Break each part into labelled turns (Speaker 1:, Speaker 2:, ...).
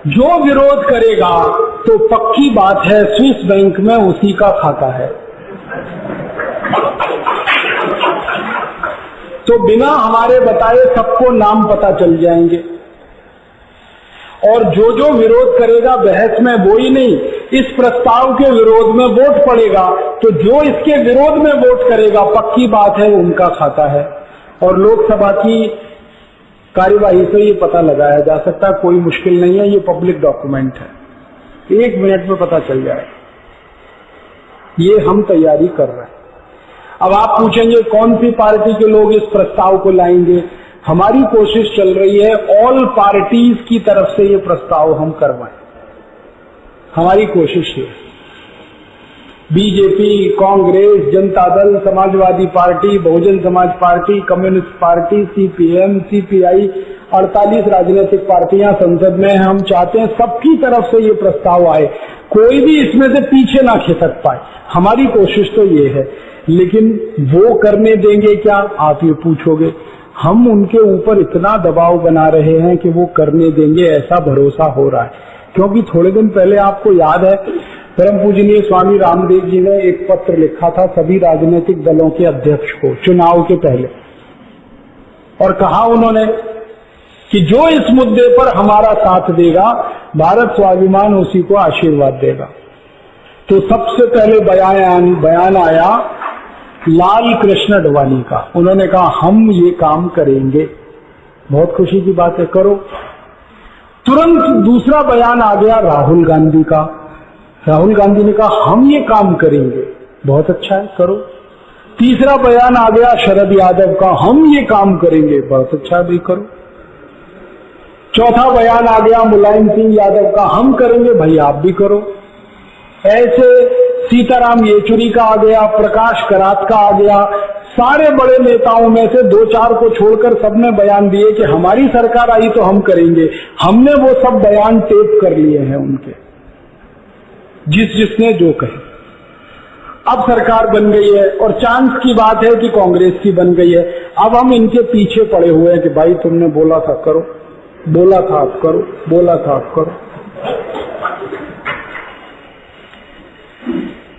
Speaker 1: जो विरोध करेगा तो पक्की बात है स्विस बैंक में उसी का खाता है। तो बिना हमारे बताए सबको नाम पता चल जाएंगे, और जो जो विरोध करेगा बहस में वो ही नहीं, इस प्रस्ताव के विरोध में वोट पड़ेगा तो जो इसके विरोध में वोट करेगा पक्की बात है उनका खाता है। और लोकसभा की कार्यवाही से ये पता लगाया जा सकता है, कोई मुश्किल नहीं है, ये पब्लिक डॉक्यूमेंट है, 1 मिनट में पता चल जाए। ये हम तैयारी कर रहे हैं। अब आप पूछेंगे कौन सी पार्टी के लोग इस प्रस्ताव को लाएंगे। हमारी कोशिश चल रही है ऑल पार्टीज की तरफ से ये प्रस्ताव हम करवाएं, हमारी कोशिश है। BJP, Congress, Janata Dal, Samajwadi party, Bahujan Samaj party, communist party, CPM, CPI, 48 राजनीतिक पार्टियां संसद में हैं। हम चाहते हैं सबकी तरफ से ये प्रस्ताव आए, कोई भी इसमें से पीछे ना खिसक पाए। हमारी कोशिश तो ये है, लेकिन वो करने देंगे क्या, आप ये पूछोगे। हम उनके ऊपर इतना दबाव बना रहे हैं कि वो करने देंगे, ऐसा भरोसा हो रहा है। क्योंकि थोड़े दिन पहले आपको याद है परम पूजनीय स्वामी रामदेव जी ने एक पत्र लिखा था सभी राजनीतिक दलों के अध्यक्ष को चुनाव के पहले, और कहा उन्होंने कि जो इस मुद्दे पर हमारा साथ देगा भारत स्वाभिमान उसी को आशीर्वाद देगा। तो सबसे पहले बयान आया लाल कृष्ण अडवाणी का। उन्होंने कहा हम ये काम करेंगे। बहुत खुशी की बात है, करो। तुरंत दूसरा बयान आ गया राहुल गांधी का। राहुल गांधी ने कहा हम ये काम करेंगे। बहुत अच्छा है, करो। तीसरा बयान आ गया शरद यादव का, हम ये काम करेंगे। बहुत अच्छा है भाई, करो। चौथा बयान आ गया मुलायम सिंह यादव का, हम करेंगे भाई, आप भी करो। ऐसे सीताराम येचुरी का आ गया, प्रकाश करात का आ गया। सारे बड़े नेताओं में से 2-4 को छोड़कर सबने बयान दिए कि हमारी सरकार आई तो हम करेंगे। हमने वो सब बयान टेप कर लिए हैं उनके, जिसने जो कहे। अब सरकार बन गई है और चांस की बात है कि कांग्रेस की बन गई है। अब हम इनके पीछे पड़े हुए हैं कि भाई तुमने बोला था करो, बोला था आप करो, बोला था आप करो।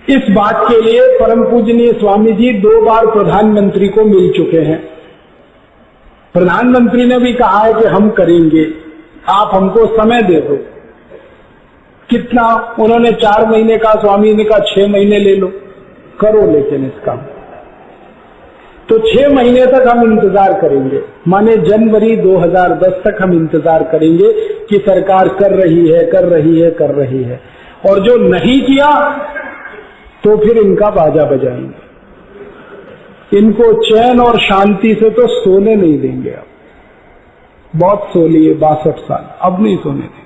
Speaker 1: इस बात के लिए परम पूजनीय स्वामी जी 2 बार प्रधानमंत्री को मिल चुके हैं। प्रधानमंत्री ने भी कहा है कि हम करेंगे, आप हमको समय दे दो। कितना? उन्होंने 4 महीने का, स्वामी ने कहा 6 महीने ले लो, करो लेकिन इसका। तो 6 महीने तक हम इंतजार करेंगे, माने जनवरी 2010 तक हम इंतजार करेंगे कि सरकार कर रही है, कर रही है, कर रही है। और जो नहीं किया तो फिर इनका बाजा बजाएंगे। इनको चैन और शांति से तो सोने नहीं देंगे। अब बहुत सो लिए 62 साल, अब नहीं सोने देंगे,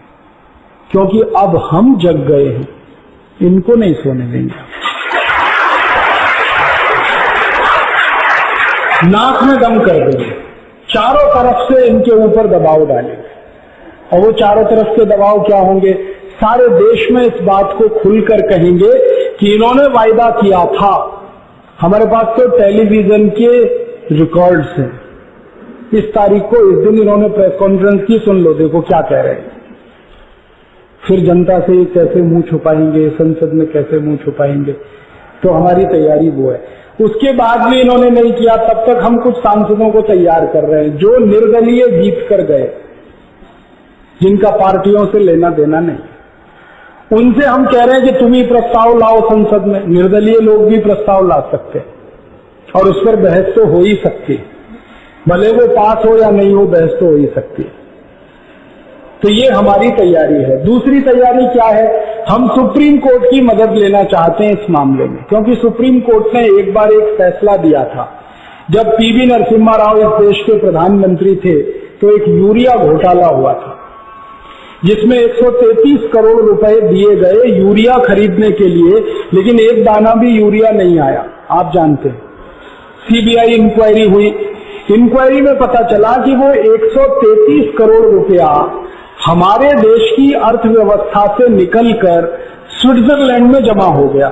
Speaker 1: क्योंकि अब हम जग गए हैं, इनको नहीं सोने देंगे। नाक में दम कर देंगे, चारों तरफ से इनके ऊपर दबाव डालेंगे। और वो चारों तरफ के दबाव क्या होंगे? सारे देश में इस बात को खुलकर कहेंगे कि इन्होंने वायदा किया था। हमारे पास तो टेलीविजन के रिकॉर्ड्स हैं, इस तारीख को, इस दिन इन्होंने प्रेस कॉन्फ्रेंस की, सुन लो, देखो क्या कह रहे हैं। फिर जनता से कैसे मुंह छुपाएंगे, संसद में कैसे मुंह छुपाएंगे। तो हमारी तैयारी वो है। उसके बाद भी इन्होंने नहीं किया, तब तक हम कुछ सांसदों को तैयार कर रहे हैं जो निर्दलीय जीत कर गए, जिनका पार्टियों से लेना देना नहीं। उनसे हम कह रहे हैं कि तुम ही प्रस्ताव लाओ संसद में। निर्दलीय लोग भी प्रस्ताव ला सकते हैं और उस पर बहस तो हो ही सकती है, भले वो पास हो या नहीं हो, बहस तो हो ही सकती है। तो ये हमारी तैयारी है। दूसरी तैयारी क्या है? हम सुप्रीम कोर्ट की मदद लेना चाहते हैं इस मामले में, क्योंकि सुप्रीम कोर्ट ने एक बार एक फैसला दिया था। जब पीवी नरसिम्हा राव इस देश के प्रधानमंत्री थे तो एक यूरिया घोटाला हुआ था, जिसमें 133 करोड़ रुपए दिए गए यूरिया खरीदने के लिए, लेकिन एक दाना भी यूरिया नहीं आया। आप जानते हैं, सीबीआई इंक्वायरी हुई। इंक्वायरी में पता चला कि वो 133 करोड़ रुपया हमारे देश की अर्थव्यवस्था से निकलकर स्विट्जरलैंड में जमा हो गया।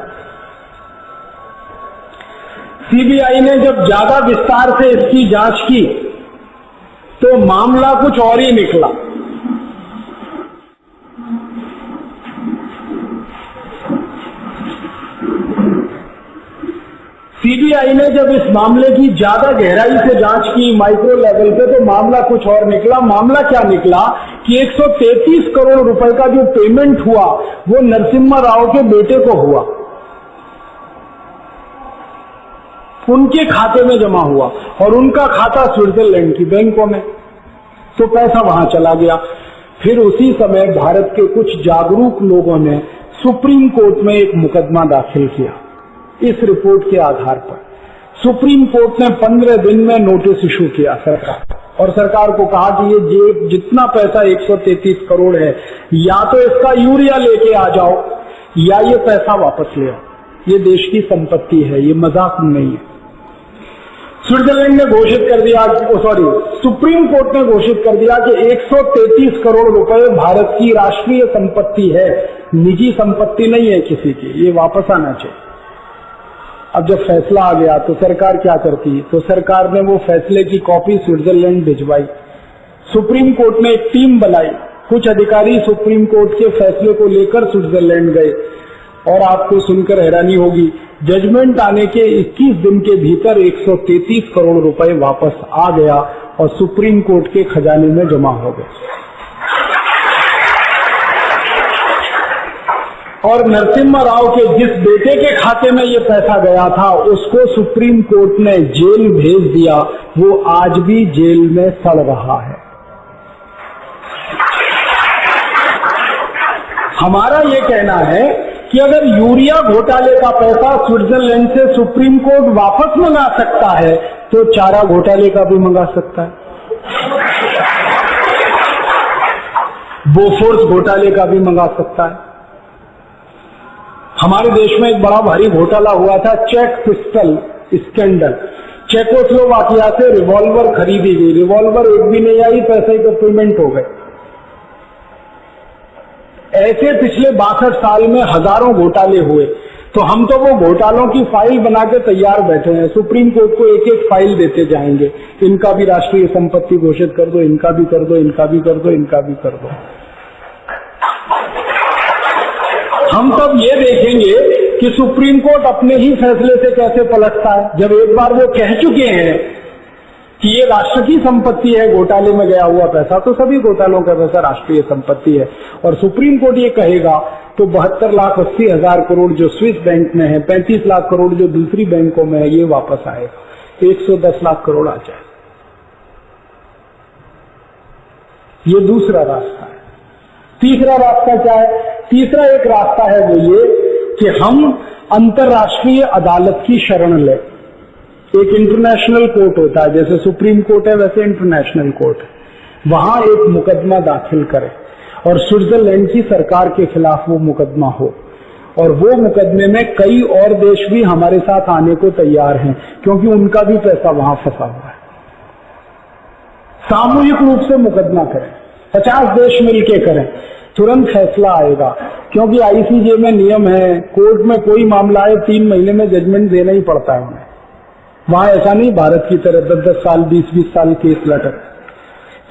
Speaker 1: सीबीआई ने जब ज्यादा विस्तार से इसकी जांच की तो मामला कुछ और ही निकला। सीबीआई ने जब इस मामले की ज्यादा गहराई से जांच की माइक्रो लेवल पे, तो मामला कुछ और निकला। मामला क्या निकला कि 133 करोड़ रुपए का जो पेमेंट हुआ वो नरसिम्हा राव के बेटे को हुआ, उनके खाते में जमा हुआ, और उनका खाता स्विट्जरलैंड की बैंकों में, तो पैसा वहां चला गया। फिर उसी समय भारत के कुछ जागरूक लोगों ने सुप्रीम कोर्ट में एक मुकदमा दाखिल किया। इस रिपोर्ट के आधार पर सुप्रीम कोर्ट ने 15 दिन में नोटिस इशू किया सरकार, और सरकार को कहा कि ये जितना पैसा 133 करोड़ है, या तो इसका यूरिया लेके आ जाओ या ये पैसा वापस ले आओ। ये देश की संपत्ति है, ये मजाक नहीं है। स्विट्जरलैंड ने घोषित कर दिया, सुप्रीम कोर्ट ने घोषित कर दिया कि 133 करोड़ रुपए भारत की राष्ट्रीय संपत्ति है, निजी संपत्ति नहीं है किसी की, ये वापस आना चाहिए। अब जब फैसला आ गया तो सरकार क्या करती, तो सरकार ने वो फैसले की कॉपी स्विट्जरलैंड भिजवाई। सुप्रीम कोर्ट ने एक टीम बनाई, कुछ अधिकारी सुप्रीम कोर्ट के फैसले को लेकर स्विट्जरलैंड गए, और आपको सुनकर हैरानी होगी, जजमेंट आने के 21 दिन के भीतर 133 करोड़ रुपए वापस आ गया और सुप्रीम कोर्ट के खजाने में जमा हो गए। और नरसिम्हा राव के जिस बेटे के खाते में ये पैसा गया था, उसको सुप्रीम कोर्ट ने जेल भेज दिया, वो आज भी जेल में सड़ रहा है। हमारा ये कहना है कि अगर यूरिया घोटाले का पैसा स्विट्जरलैंड से सुप्रीम कोर्ट वापस मंगा सकता है, तो चारा घोटाले का भी मंगा सकता है, बोफोर्स घोटाले का भी मंगा सकता है। हमारे देश में एक बड़ा भारी घोटाला हुआ था, चेक पिस्टल स्कैंडल। चेकोस्लोवाकिया से रिवॉल्वर खरीदी गई, रिवॉल्वर एक भी नहीं आई, पैसे के पेमेंट हो गए। ऐसे पिछले 62 साल में हजारों घोटाले हुए, तो हम तो वो घोटालों की फाइल बना के तैयार बैठे हैं, सुप्रीम कोर्ट को एक एक फाइल देते जाएंगे, इनका भी राष्ट्रीय संपत्ति घोषित कर दो, इनका भी कर दो, इनका भी कर दो, इनका भी कर दो। हम तब ये देखेंगे कि सुप्रीम कोर्ट अपने ही फैसले से कैसे पलटता है। जब एक बार वो कह चुके हैं कि ये राष्ट्र की संपत्ति है, घोटाले में गया हुआ पैसा, तो सभी घोटालों का पैसा राष्ट्रीय संपत्ति है। और सुप्रीम कोर्ट ये कहेगा तो 72,80,000 करोड़ जो स्विस बैंक में है, 35 लाख करोड़ जो दूसरी बैंकों में है, ये वापस आएगा, 110 लाख करोड़ आ जाए। ये दूसरा रास्ता है। तीसरा रास्ता क्या है? तीसरा एक रास्ता है वो ये कि हम अंतर्राष्ट्रीय अदालत की शरण लें। एक इंटरनेशनल कोर्ट होता है, जैसे सुप्रीम कोर्ट है वैसे इंटरनेशनल कोर्ट है, वहां एक मुकदमा दाखिल करें और स्विट्जरलैंड की सरकार के खिलाफ वो मुकदमा हो, और वो मुकदमे में कई और देश भी हमारे साथ आने को तैयार हैं, क्योंकि उनका भी पैसा वहां फंसा हुआ है। सामूहिक रूप से मुकदमा करें, 50 देश मिलके करें, तुरंत फैसला आएगा। क्योंकि आईसीजे में नियम है, कोर्ट में कोई मामला आए 3 महीने में जजमेंट देना ही पड़ता है उन्हें। वहां ऐसा नहीं भारत की तरह 10-10 साल 20-20 साल केस लटक,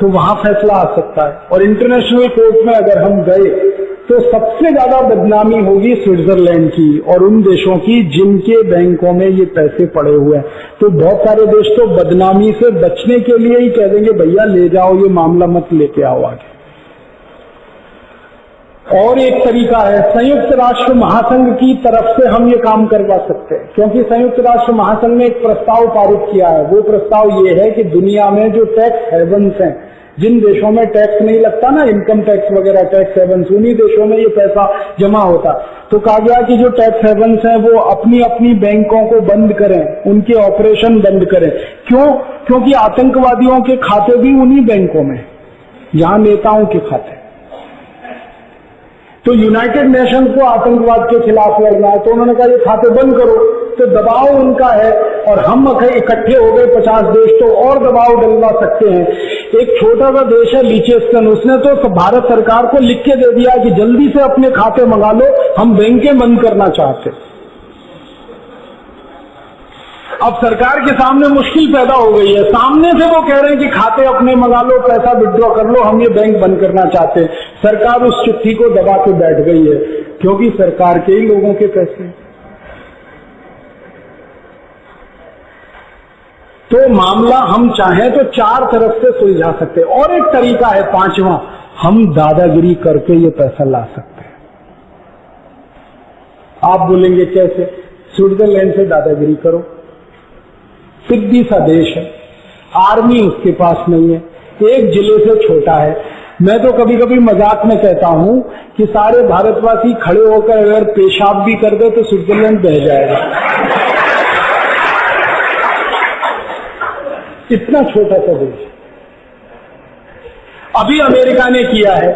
Speaker 1: तो वहां फैसला आ सकता है। और इंटरनेशनल कोर्ट में अगर हम गए तो सबसे ज्यादा बदनामी होगी स्विट्जरलैंड की और उन देशों की जिनके बैंकों में ये पैसे पड़े हुए हैं। तो बहुत सारे देश तो बदनामी से बचने के लिए ही कह देंगे भैया ले जाओ, ये मामला मत लेके आओ आगे। और एक तरीका है, संयुक्त राष्ट्र महासंघ की तरफ से हम ये काम करवा सकते हैं, क्योंकि संयुक्त राष्ट्र महासंघ ने एक प्रस्ताव पारित किया है। वो प्रस्ताव ये है कि दुनिया में जो टैक्स हेवन्स हैं, जिन देशों में टैक्स नहीं लगता ना, इनकम टैक्स वगैरह, टैक्स हेवन्स, उन्हीं देशों में ये पैसा जमा होता। तो कहा गया कि जो टैक्स हेवन्स हैं वो अपनी अपनी बैंकों को बंद करें, उनके ऑपरेशन बंद करें। क्यों? क्योंकि आतंकवादियों के खाते भी उन्हीं बैंकों में, जहां नेताओं के खाते। तो यूनाइटेड नेशंस को आतंकवाद के खिलाफ लड़ना है, तो उन्होंने कहा ये खाते बंद करो, तो दबाव उनका है। और हम इकट्ठे हो गए 50 देश, तो और दबाव डलवा सकते हैं। एक छोटा सा देश है लीचेस्टन, उसने तो भारत सरकार को लिख के दे दिया कि जल्दी से अपने खाते मंगा लो, हम बैंकें बंद करना चाहते। अब सरकार के सामने मुश्किल पैदा हो गई है, सामने से वो कह रहे हैं कि खाते अपने मंगा लो, पैसा विड्रॉ कर लो, हम ये बैंक बंद करना चाहते हैं। सरकार उस चिट्ठी को दबा के बैठ गई है, क्योंकि सरकार के ही लोगों के पैसे। तो मामला हम चाहें तो चार तरफ से सुलझा सकते हैं। और एक तरीका है पांचवा, हम दादागिरी करके ये पैसा ला सकते हैं। आप बोलेंगे कैसे? स्विट्जरलैंड से दादागिरी करो, सिद्धि सा देश है, आर्मी उसके पास नहीं है, एक जिले से छोटा है। मैं तो कभी कभी मजाक में कहता हूं कि सारे भारतवासी खड़े होकर अगर पेशाब भी कर दे तो स्विट्जरलैंड बह जाएगा, इतना छोटा सा देश। अभी अमेरिका ने किया है,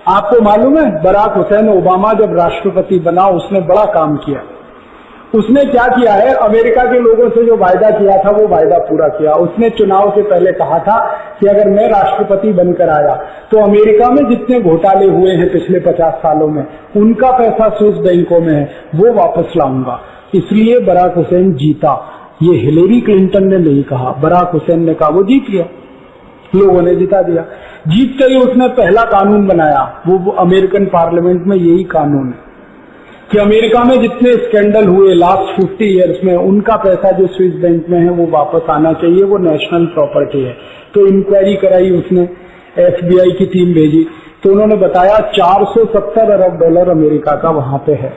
Speaker 1: आपको मालूम है, बराक हुसैन ओबामा जब राष्ट्रपति बना उसने बड़ा काम किया। उसने क्या किया है, अमेरिका के लोगों से जो वायदा किया था वो वायदा पूरा किया। उसने चुनाव से पहले कहा था कि अगर मैं राष्ट्रपति बनकर आया तो अमेरिका में जितने घोटाले हुए हैं पिछले 50 सालों में उनका पैसा स्विस बैंकों में है वो वापस लाऊंगा। इसलिए बराक हुसैन जीता। ये हिलेरी क्लिंटन ने नहीं कहा, बराक हुसैन ने कहा, वो जीत गया, लोगों ने जिता दिया। जीत कर ही उसने पहला कानून बनाया, वो अमेरिकन पार्लियामेंट में यही कानून है कि अमेरिका में जितने स्कैंडल हुए लास्ट 50 इयर्स में उनका पैसा जो स्विस बैंक में है वो वापस आना चाहिए, वो नेशनल प्रॉपर्टी है। तो इंक्वायरी कराई उसने, FBI की टीम भेजी, तो उन्होंने बताया 470 अरब डॉलर अमेरिका का वहां पे है।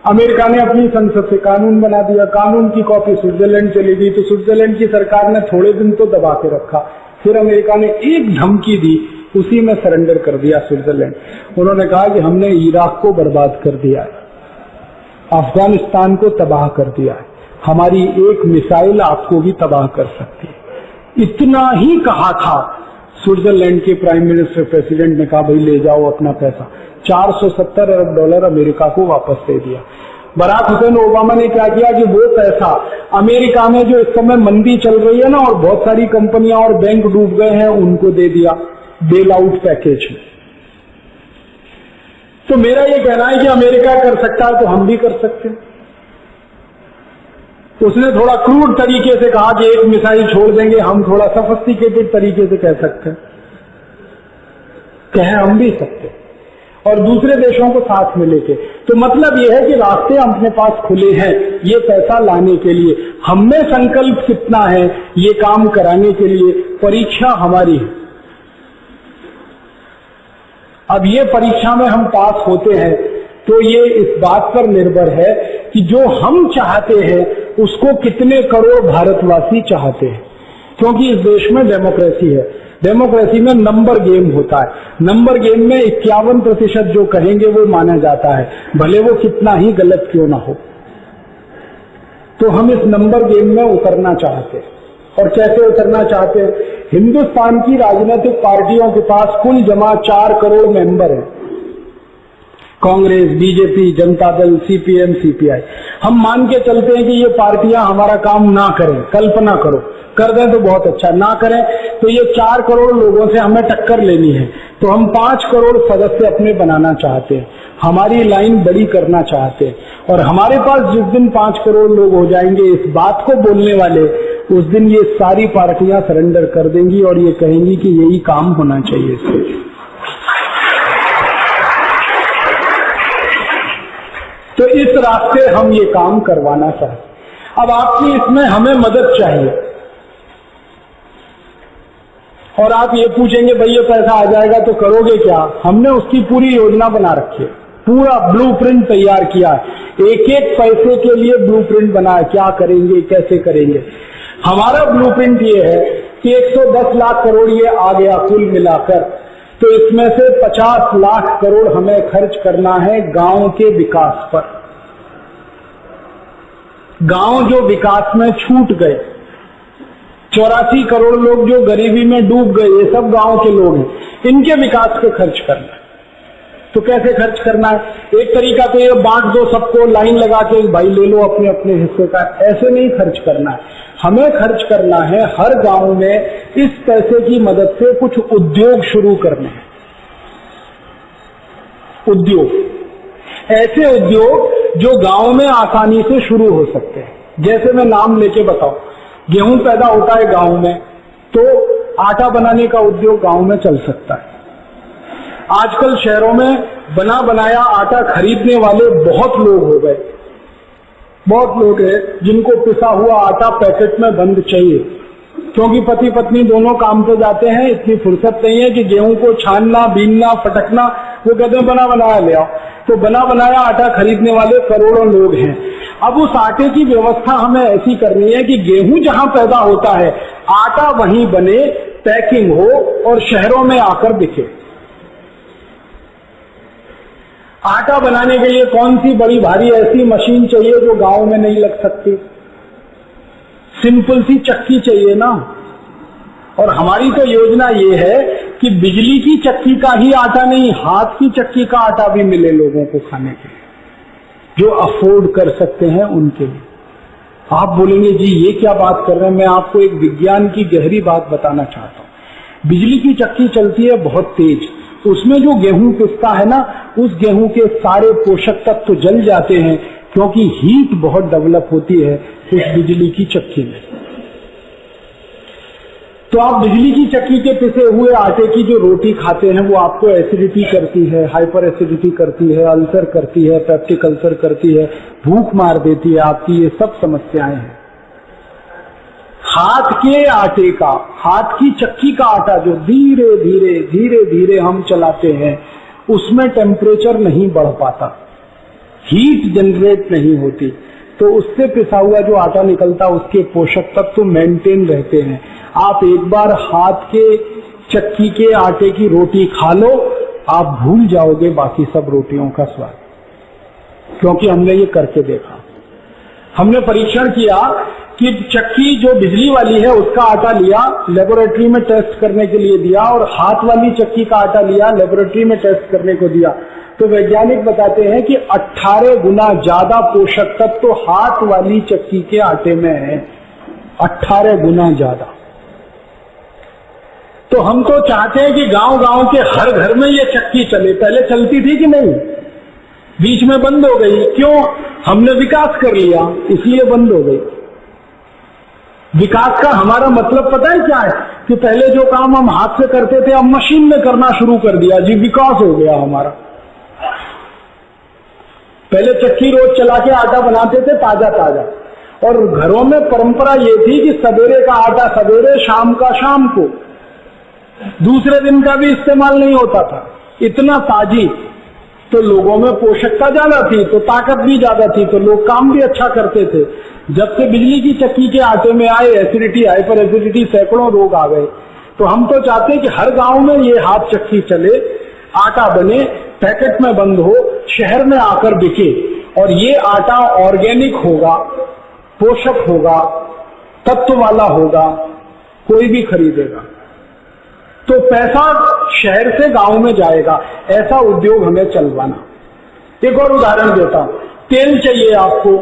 Speaker 1: अमेरिका ने अपनी संसद से कानून बना दिया, कानून की कॉपी स्विट्जरलैंड चली गई, तो स्विट्जरलैंड की सरकार ने थोड़े दिन तो दबा के रखा, फिर अमेरिका ने एक धमकी दी, उसी में सरेंडर कर दिया स्विट्जरलैंड। उन्होंने कहा कि हमने इराक को बर्बाद कर दिया है, अफगानिस्तान को तबाह कर दिया है, हमारी एक मिसाइल आपको भी तबाह कर सकती है। इतना ही कहा था, स्विट्जरलैंड के प्राइम मिनिस्टर प्रेसिडेंट ने कहा भाई ले जाओ अपना पैसा, 470 अरब डॉलर अमेरिका को वापस दे दिया। बराक हुसैन ओबामा ने क्या किया कि वो पैसा अमेरिका में जो इस समय मंदी चल रही है ना और बहुत सारी कंपनियां और बैंक डूब गए हैं उनको दे दिया बेल आउट पैकेज में। तो मेरा ये कहना है कि अमेरिका कर सकता है तो हम भी कर सकते हैं। उसने थोड़ा क्रूड तरीके से कहा कि एक मिसाइल छोड़ देंगे, हम थोड़ा सफिस्टिकेटेड तरीके से कह सकते हैं, कह हम भी सकते हैं, और दूसरे देशों को साथ में लेके। तो मतलब यह है कि रास्ते अपने पास खुले हैं ये पैसा लाने के लिए। हम में संकल्प कितना है ये काम कराने के लिए, परीक्षा हमारी है। अब ये परीक्षा में हम पास होते हैं तो ये इस बात पर निर्भर है कि जो हम चाहते हैं उसको कितने करोड़ भारतवासी चाहते हैं। क्योंकि इस देश में डेमोक्रेसी है, डेमोक्रेसी में नंबर गेम होता है। नंबर गेम में 51% जो कहेंगे वो माना जाता है, भले वो कितना ही गलत क्यों ना हो। तो हम इस नंबर गेम में उतरना चाहते हैं। और कैसे उतरना चाहते हैं? हिंदुस्तान की राजनीतिक पार्टियों के पास कुल जमा 4 करोड़ मेंबर हैं, Congress, BJP, Janata Dal, CPM, CPI। हम मान के चलते हैं कि ये पार्टियां हमारा काम ना करें, कल्पना करो, कर दें तो बहुत अच्छा, ना करें तो ये 4 करोड़ लोगों से हमें टक्कर लेनी है। तो हम 5 करोड़ सदस्य अपने बनाना चाहते हैं, हमारी लाइन बड़ी करना चाहते हैं। और हमारे पास जिस दिन 5 करोड़ लोग हो जाएंगे इस बात को बोलने वाले, उस दिन ये सारी पार्टियां सरेंडर कर देंगी और ये कहेंगी कि यही काम होना चाहिए इससे। तो इस रास्ते हम ये काम करवाना चाहते। अब आपकी इसमें हमें मदद चाहिए। और आप ये पूछेंगे भाई ये पैसा आ जाएगा तो करोगे क्या? हमने उसकी पूरी योजना बना रखी है, पूरा ब्लूप्रिंट तैयार किया है, एक एक पैसे के लिए ब्लूप्रिंट बना है, क्या करेंगे, कैसे करेंगे। हमारा ब्लूप्रिंट ये है कि 110 लाख करोड़ ये आ गया कुल मिलाकर, तो इसमें से 50 लाख करोड़ हमें खर्च करना है गांव के विकास पर। गांव जो विकास में छूट गए, 84 करोड़ लोग जो गरीबी में डूब गए, ये सब गांव के लोग हैं, इनके विकास पे खर्च करना है। तो कैसे खर्च करना है? एक तरीका तो ये बांट दो सबको, लाइन लगा के भाई ले लो अपने अपने हिस्से का, ऐसे नहीं खर्च करना है। हमें खर्च करना है हर गांव में इस पैसे की मदद से कुछ उद्योग शुरू करने हैं। उद्योग, ऐसे उद्योग जो गांव में आसानी से शुरू हो सकते हैं। जैसे मैं नाम लेके बताऊं, गेहूं पैदा होता है गांव में, तो आटा बनाने का उद्योग गांव में चल सकता है। आजकल शहरों में बना बनाया आटा खरीदने वाले बहुत लोग हो गए, बहुत लोग हैं जिनको पिसा हुआ आटा पैकेट में बंद चाहिए, क्योंकि पति पत्नी दोनों काम पे जाते हैं, इतनी फुर्सत नहीं है कि गेहूं को छानना, बीनना, फटकना। वो कहते हैं बना बनाया ले आओ, तो बना बनाया आटा खरीदने वाले करोड़ों लोग हैं। अब उस आटे की व्यवस्था हमें ऐसी करनी है कि गेहूं जहां पैदा होता है आटा वहीं बने, पैकिंग हो और शहरों में आकर बिके। आटा बनाने के लिए कौन सी बड़ी भारी ऐसी मशीन चाहिए जो गांव में नहीं लग सकती? सिंपल सी चक्की चाहिए ना। और हमारी तो योजना ये है कि बिजली की चक्की का ही आटा नहीं, हाथ की चक्की का आटा भी मिले लोगों को खाने के लिए, जो अफोर्ड कर सकते हैं उनके लिए। आप बोलेंगे जी ये क्या बात कर रहे हैं, मैं आपको एक विज्ञान की गहरी बात बताना चाहता हूं। बिजली की चक्की चलती है बहुत तेज, उसमें जो गेहूं पिसता है ना, उस गेहूं के सारे पोषक तत्व तो जल जाते हैं, क्योंकि हीट बहुत डेवलप होती है उस बिजली की चक्की में। तो आप बिजली की चक्की के पिसे हुए आटे की जो रोटी खाते हैं वो आपको एसिडिटी करती है, हाइपर एसिडिटी करती है, अल्सर करती है, पेप्टिक अल्सर करती है, भूख मार देती है आपकी, ये सब समस्याएं हैं। हाथ के आटे का, हाथ की चक्की का आटा जो धीरे धीरे धीरे धीरे हम चलाते हैं, उसमें टेम्परेचर नहीं बढ़ पाता, हीट जनरेट नहीं होती, तो उससे पिसा हुआ जो आटा निकलता उसके पोषक तत्व तो मेंटेन रहते हैं। आप एक बार हाथ के चक्की के आटे की रोटी खा लो, आप भूल जाओगे बाकी सब रोटियों का स्वाद, क्योंकि हमने ये करके देखा। हमने परीक्षण किया कि चक्की जो बिजली वाली है उसका आटा लिया, लेबोरेटरी में टेस्ट करने के लिए दिया, और हाथ वाली चक्की का आटा लिया, लेबोरेटरी में टेस्ट करने को दिया। तो वैज्ञानिक बताते हैं कि 18 गुना ज्यादा पोषक तत्व तो हाथ वाली चक्की के आटे में है, 18 गुना ज्यादा। तो हम तो चाहते हैं कि गांव गांव के हर घर में ये चक्की चले। पहले चलती थी कि नहीं, बीच में बंद हो गई, क्यों? हमने विकास कर लिया इसलिए बंद हो गई। विकास का हमारा मतलब पता है क्या है? कि पहले जो काम हम हाथ से करते थे अब मशीन में करना शुरू कर दिया, जी विकास हो गया हमारा। पहले चक्की रोज चला के आटा बनाते थे ताजा ताजा, और घरों में परंपरा ये थी कि सवेरे का आटा सवेरे, शाम का शाम को, दूसरे दिन का भी इस्तेमाल नहीं होता था, इतना ताजी। तो लोगों में पोषकता ज्यादा थी तो ताकत भी ज्यादा थी, तो लोग काम भी अच्छा करते थे। जब से बिजली की चक्की के आटे में आए एसिडिटी, हाइपर एसिडिटी, सैकड़ों रोग आ गए। तो हम तो चाहते हैं कि हर गांव में ये हाथ चक्की चले, आटा बने, पैकेट में बंद हो, शहर में आकर बिके, और ये आटा ऑर्गेनिक होगा, पोषक होगा, तत्व वाला होगा, कोई भी खरीदेगा। तो पैसा शहर से गांव में जाएगा, ऐसा उद्योग हमें चलवाना। एक और उदाहरण देता हूं, तेल चाहिए आपको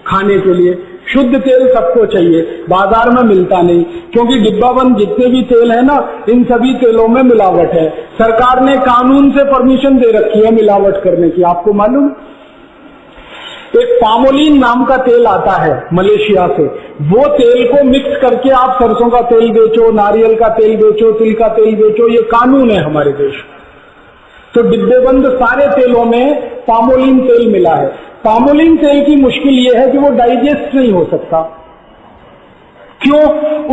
Speaker 1: खाने के लिए, शुद्ध तेल सबको चाहिए, बाजार में मिलता नहीं, क्योंकि डिब्बाबंद जितने भी तेल है ना, इन सभी तेलों में मिलावट है। सरकार ने कानून से परमिशन दे रखी है मिलावट करने की, आपको मालूम? एक पामोलिन नाम का तेल आता है मलेशिया से, वो तेल को मिक्स करके आप सरसों का तेल बेचो, नारियल का तेल बेचो, तिल का तेल बेचो, ये कानून है हमारे देश। तो डिब्बेबंद सारे तेलों में पामोलिन तेल मिला है। पामोलिन तेल की मुश्किल ये है कि वो डाइजेस्ट नहीं हो सकता। क्यों?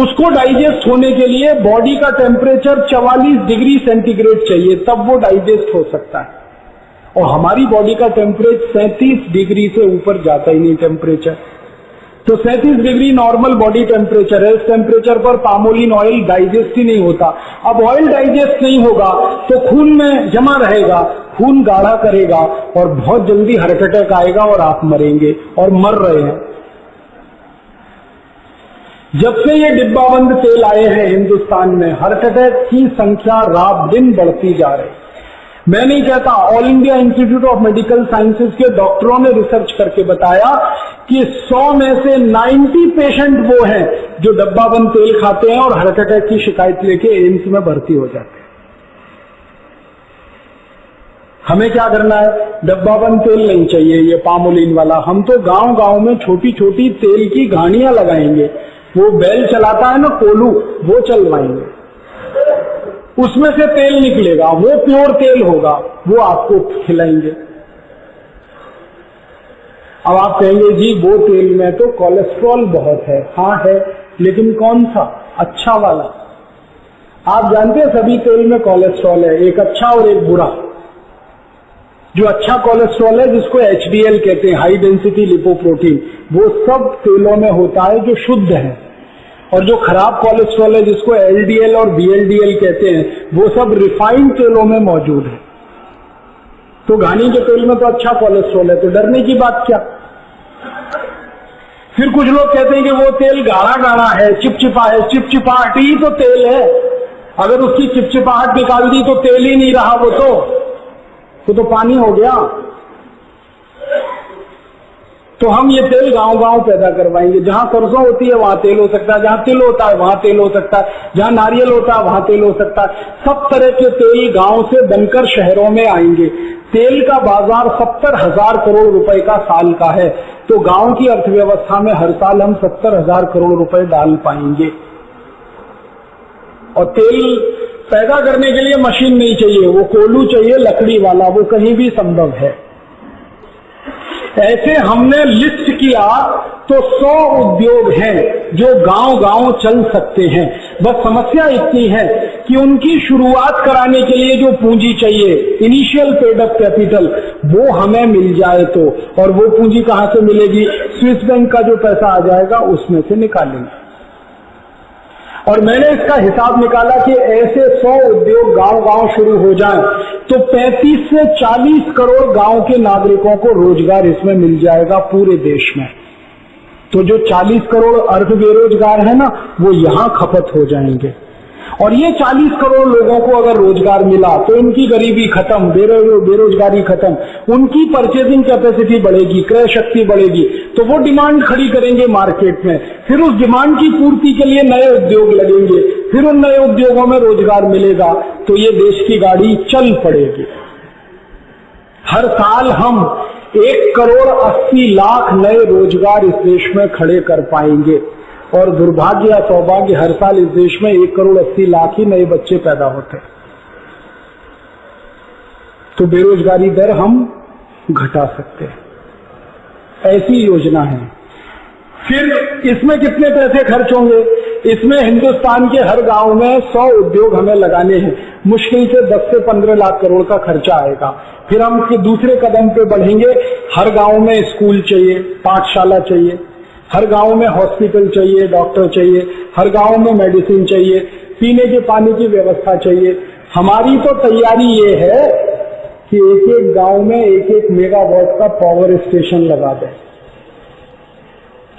Speaker 1: उसको डाइजेस्ट होने के लिए बॉडी का टेम्परेचर 44 डिग्री सेंटीग्रेड चाहिए, तब वो डाइजेस्ट हो सकता है, और हमारी बॉडी का टेम्परेचर 37 डिग्री से ऊपर जाता ही नहीं टेम्परेचर। तो 37 डिग्री नॉर्मल बॉडी टेम्परेचर है, इस टेम्परेचर पर पामोलिन ऑयल डाइजेस्ट ही नहीं होता। अब ऑयल डाइजेस्ट नहीं होगा तो खून में जमा रहेगा, खून गाढ़ा करेगा, और बहुत जल्दी हार्ट अटैक आएगा और आप मरेंगे, और मर रहे हैं। जब से ये डिब्बाबंद तेल आए हैं हिंदुस्तान में, हार्ट अटैक की संख्या रात दिन बढ़ती जा रही है। मैं नहीं कहता, all India institute of medical sciences के डॉक्टरों ने रिसर्च करके बताया कि 100 में से 90 पेशेंट वो हैं जो डब्बाबंद तेल खाते हैं और हार्ट अटैक की शिकायत लेके एम्स में भर्ती हो जाते हैं। हमें क्या करना है? डब्बाबंद तेल नहीं चाहिए ये पामोलिन वाला। हम तो गांव गांव में छोटी छोटी तेल की घानियां लगाएंगे, वो बैल चलाता है ना कोलू, वो चलवाएंगे, उसमें से तेल निकलेगा, वो प्योर तेल होगा, वो आपको खिलाएंगे। अब आप कहेंगे जी वो तेल में तो कोलेस्ट्रॉल बहुत है। हाँ है, लेकिन कौन सा? अच्छा वाला। आप जानते हैं सभी तेल में कोलेस्ट्रॉल है, एक अच्छा और एक बुरा। जो अच्छा कोलेस्ट्रॉल है जिसको HDL कहते हैं, हाई डेंसिटी लिपोप्रोटीन, वो सब तेलों में होता है जो शुद्ध है। और जो खराब कोलेस्ट्रॉल है जिसको LDL और VLDL कहते हैं, वो सब रिफाइंड तेलों में मौजूद है। तो घानी के तेल में तो अच्छा कोलेस्ट्रॉल है, तो डरने की बात क्या। फिर कुछ लोग कहते हैं कि वो तेल गाढ़ा गाढ़ा है, चिपचिपा है। चिपचिपाहट ही तो तेल है। अगर उसकी चिपचिपाहट निकाल दी तो तेल ही नहीं रहा, वो तो पानी हो गया। तो हम ये तेल गांव गांव पैदा करवाएंगे। जहां सरसों होती है वहां तेल हो सकता है, जहां तिल होता है वहां तेल हो सकता है, जहां नारियल होता है वहां तेल हो सकता है। सब तरह के तेल गांव से बनकर शहरों में आएंगे। तेल का बाजार 70,000 करोड़ रुपए का साल का है। तो गांव की अर्थव्यवस्था में हर साल हम 70,000 करोड़ रुपए डाल पाएंगे। और तेल पैदा करने के लिए मशीन नहीं चाहिए, वो कोल्हू चाहिए लकड़ी वाला, वो कहीं भी संभव है। ऐसे हमने लिस्ट किया तो 100 उद्योग हैं जो गांव गांव चल सकते हैं। बस समस्या इतनी है कि उनकी शुरुआत कराने के लिए जो पूंजी चाहिए, इनिशियल पेड अप कैपिटल, वो हमें मिल जाए तो। और वो पूंजी कहां से मिलेगी? स्विस बैंक का जो पैसा आ जाएगा उसमें से निकालेंगे। और मैंने इसका हिसाब निकाला कि ऐसे 100 उद्योग गांव गांव शुरू हो जाएं तो 35 से 40 करोड़ गांव के नागरिकों को रोजगार इसमें मिल जाएगा पूरे देश में। तो जो 40 करोड़ अर्ध बेरोजगार है ना, वो यहां खपत हो जाएंगे। और ये 40 करोड़ लोगों को अगर रोजगार मिला तो इनकी गरीबी खत्म, बेरोजगारी खत्म, उनकी परचेजिंग कैपेसिटी बढ़ेगी, क्रय शक्ति बढ़ेगी, तो वो डिमांड खड़ी करेंगे मार्केट में। फिर उस डिमांड की पूर्ति के लिए नए उद्योग लगेंगे, फिर उन नए उद्योगों में रोजगार मिलेगा, तो ये देश की गाड़ी चल पड़ेगी। हर साल हम 1,80,00,000 नए रोजगार इस देश में खड़े कर पाएंगे। और दुर्भाग्य या सौभाग्य, हर साल इस देश में 1,80,00,000 ही नए बच्चे पैदा होते हैं। तो बेरोजगारी दर हम घटा सकते हैं। ऐसी योजना है। फिर इसमें कितने पैसे खर्च होंगे? इसमें हिंदुस्तान के हर गांव में 100 उद्योग हमें लगाने हैं। मुश्किल से 10 से 15 लाख करोड़ का खर्चा आएगा। फिर हम दूसरे कदम पे बढ़ेंगे। हर गांव में स्कूल चाहिए, पाठशाला चाहिए, हर गांव में हॉस्पिटल चाहिए, डॉक्टर चाहिए, हर गांव में मेडिसिन चाहिए, पीने के पानी की व्यवस्था चाहिए। हमारी तो तैयारी ये है कि एक एक गांव में 1-1 मेगावाट का पावर स्टेशन लगा दें।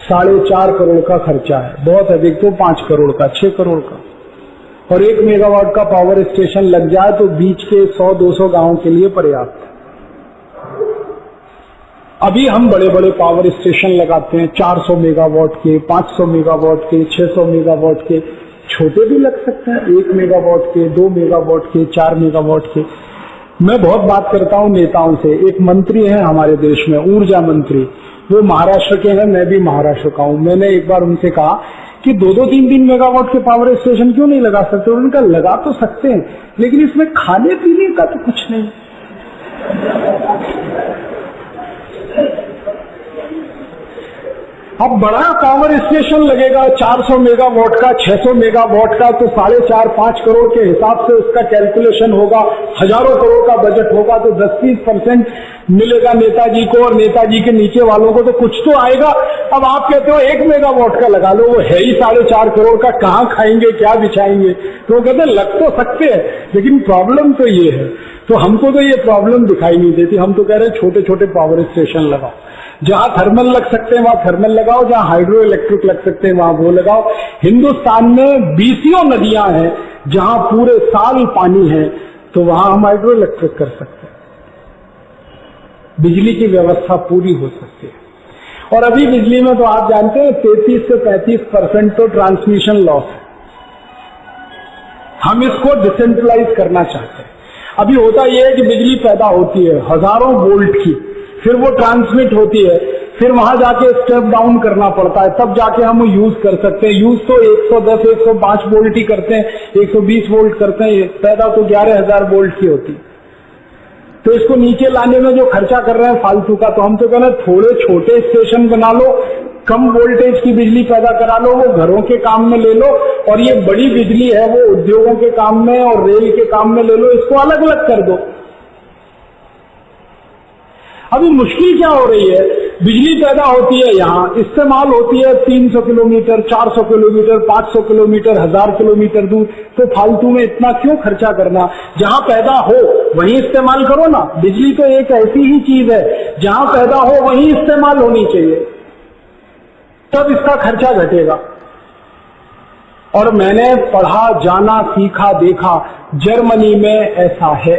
Speaker 1: 4.5 करोड़ का खर्चा है, बहुत अधिक तो 5 करोड़ का, 6 करोड़ का। और 1 मेगावाट का पावर स्टेशन लग जाए तो बीच के 100-200 गांव के लिए पर्याप्त है। अभी हम बड़े बड़े पावर स्टेशन लगाते हैं, 400 मेगावाट के, 500 मेगावाट के, 600 मेगावाट के। छोटे भी लग सकते हैं, 1 मेगावाट के, 2 मेगावाट के, 4 मेगावाट के। मैं बहुत बात करता हूं नेताओं से। एक मंत्री है हमारे देश में, ऊर्जा मंत्री, वो महाराष्ट्र के हैं, मैं भी महाराष्ट्र का हूं। मैंने एक बार उनसे कहा कि 2-2, 3-3 मेगावाट के पावर स्टेशन क्यों नहीं लगा सकते? उन्होंने कहा लगा तो सकते हैं, लेकिन इसमें खाने पीने का तो कुछ नहीं। अब बड़ा पावर स्टेशन लगेगा 400 मेगावाट का, 600 मेगावाट का, तो 4.5-5 करोड़ के हिसाब से उसका कैलकुलेशन होगा। हजारों करोड़ का बजट होगा, तो 10-20% मिलेगा नेताजी को, और नेताजी के नीचे वालों को तो कुछ तो आएगा। अब आप कहते हो 1 मेगावाट का लगा लो, वो है ही 4.5 करोड़ का, कहाँ खाएंगे, क्या बिछाएंगे? तो वो कहते लग तो सकते हैं, लेकिन प्रॉब्लम तो ये है। तो हमको तो ये प्रॉब्लम दिखाई नहीं देती। हम तो कह रहे हैं छोटे छोटे पावर स्टेशन लगाओ, जहां थर्मल लग सकते हैं वहां थर्मल लगाओ, जहां हाइड्रो इलेक्ट्रिक लग सकते हैं वहां वो लगाओ। हिंदुस्तान में 20 नदियां हैं जहां पूरे साल पानी है, तो वहां हम हाइड्रो इलेक्ट्रिक कर सकते हैं। बिजली की व्यवस्था पूरी हो सकती है। और अभी बिजली में तो आप जानते हैं 33 से 35% तो ट्रांसमिशन लॉस है। हम इसको डिसेंट्रलाइज करना चाहते हैं। अभी होता यह है कि बिजली पैदा होती है हजारों वोल्ट की, फिर वो ट्रांसमिट होती है, फिर वहां जाके स्टेप डाउन करना पड़ता है, तब जाके हम यूज कर सकते हैं। यूज तो 110, 105 वोल्ट ही करते हैं, 120 वोल्ट करते हैं, पैदा तो 11,000 वोल्ट की होती है। तो इसको नीचे लाने में जो खर्चा कर रहे हैं फालतू का, तो हम तो कह रहे हैं थोड़े छोटे स्टेशन बना लो, कम वोल्टेज की बिजली पैदा करा लो, वो घरों के काम में ले लो, और ये बड़ी बिजली है वो उद्योगों के काम में और रेल के काम में ले लो, इसको अलग अलग कर दो। अभी मुश्किल क्या हो रही है, बिजली पैदा होती है यहाँ, इस्तेमाल होती है 300 किलोमीटर, 400 किलोमीटर, 500 किलोमीटर, 1000 किलोमीटर दूर, तो फालतू में इतना क्यों खर्चा करना? जहां पैदा हो वहीं इस्तेमाल करो ना। बिजली तो एक ऐसी ही चीज है, जहां पैदा हो वहीं इस्तेमाल होनी चाहिए, तब इसका खर्चा घटेगा। और मैंने पढ़ा, जाना, सीखा, देखा, जर्मनी में ऐसा है,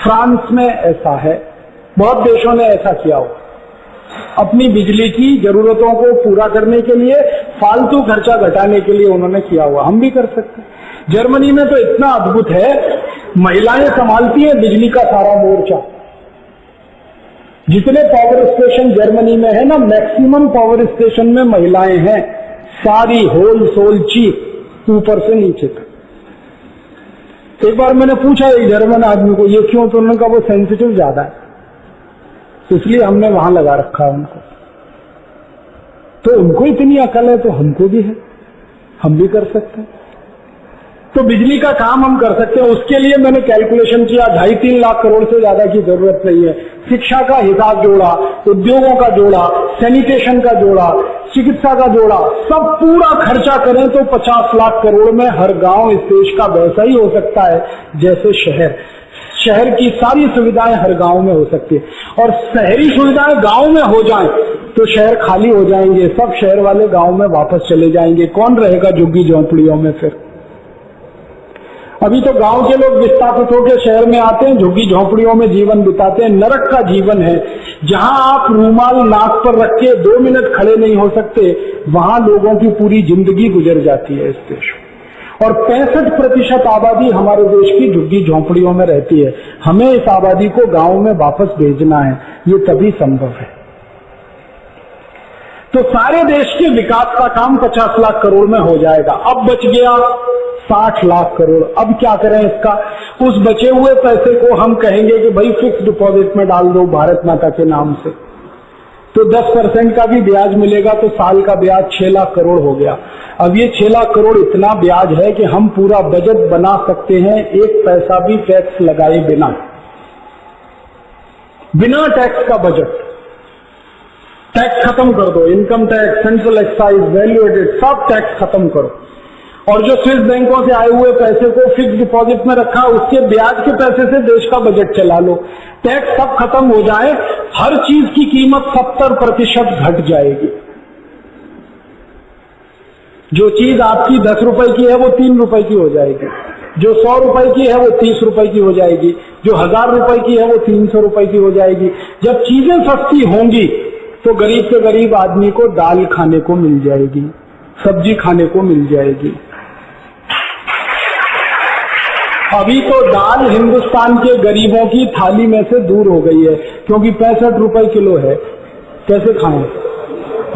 Speaker 1: फ्रांस में ऐसा है, बहुत देशों ने ऐसा किया हो। अपनी बिजली की जरूरतों को पूरा करने के लिए, फालतू खर्चा घटाने के लिए उन्होंने किया हुआ, हम भी कर सकते हैं। जर्मनी में तो इतना अद्भुत है, महिलाएं संभालती हैं बिजली का सारा मोर्चा। जितने पावर स्टेशन जर्मनी में है ना, मैक्सिमम पावर स्टेशन में महिलाएं हैं, सारी होल सोल चीफ, ऊपर से नीचे तक। एक बार मैंने पूछा एक जर्मन आदमी को, ये क्यों? तो उन्होंने कहा वो सेंसिटिव ज्यादा है, तो इसलिए हमने वहां लगा रखा है उनको। तो उनको इतनी अकल है तो हमको भी है, हम भी कर सकते हैं। तो बिजली का काम हम कर सकते हैं। उसके लिए मैंने कैलकुलेशन किया, 2.5-3 लाख करोड़ से ज्यादा की जरूरत नहीं है। शिक्षा का हिसाब जोड़ा, उद्योगों का जोड़ा, सैनिटेशन का जोड़ा, चिकित्सा का जोड़ा, सब पूरा खर्चा करें तो 50 लाख करोड़ में हर गांव इस देश का वैसा ही हो सकता है जैसे शहर। शहर की सारी सुविधाएं हर गांव में हो सकती है, और शहरी सुविधाएं गांव में हो जाएं तो शहर खाली हो जाएंगे, सब शहर वाले गांव में वापस चले जाएंगे। कौन रहेगा झुग्गी झोंपड़ियों में फिर? अभी तो गांव के लोग विस्थापित होकर शहर में आते हैं, झुग्गी झोंपड़ियों में जीवन बिताते हैं। नरक का जीवन है, जहां आप रूमाल नाक पर रख के 2 मिनट खड़े नहीं हो सकते, वहां लोगों की पूरी जिंदगी गुजर जाती है इस देश में। और 65% आबादी हमारे देश की झुग्गी झोंपड़ियों में रहती है। हमें इस आबादी को गांव में वापस भेजना है, ये तभी संभव है। तो सारे देश के विकास का काम 50 लाख करोड़ में हो जाएगा। अब बच गया 60 लाख करोड़। अब क्या करें इसका? उस बचे हुए पैसे को हम कहेंगे कि भाई फिक्स डिपॉजिट में डाल दो भारत माता के नाम से, तो 10% का भी ब्याज मिलेगा, तो साल का ब्याज 6 लाख करोड़ हो गया। अब ये 6 लाख करोड़ इतना ब्याज है कि हम पूरा बजट बना सकते हैं, 1 पैसा भी टैक्स लगाए बिना, बिना टैक्स का बजट। टैक्स खत्म कर दो, income tax, central excise, value added, सब टैक्स खत्म करो। और जो स्विस बैंकों से आए हुए पैसे को फिक्स डिपॉजिट में रखा, उसके ब्याज के पैसे से देश का बजट चला लो। टैक्स सब खत्म हो जाए, हर चीज की कीमत 70% घट जाएगी। जो चीज आपकी 10 रुपए की है वो 3 रुपए की हो जाएगी, जो 100 रुपए की है वो 30 रुपए की हो जाएगी, जो 1000 रुपए की है वो 300 रुपए की हो जाएगी। जब चीजें सस्ती होंगी तो गरीब से गरीब आदमी को दाल खाने को मिल जाएगी, सब्जी खाने को मिल जाएगी। अभी तो दाल हिंदुस्तान के गरीबों की थाली में से दूर हो गई है, क्योंकि 65 रुपए किलो है। कैसे खाएं?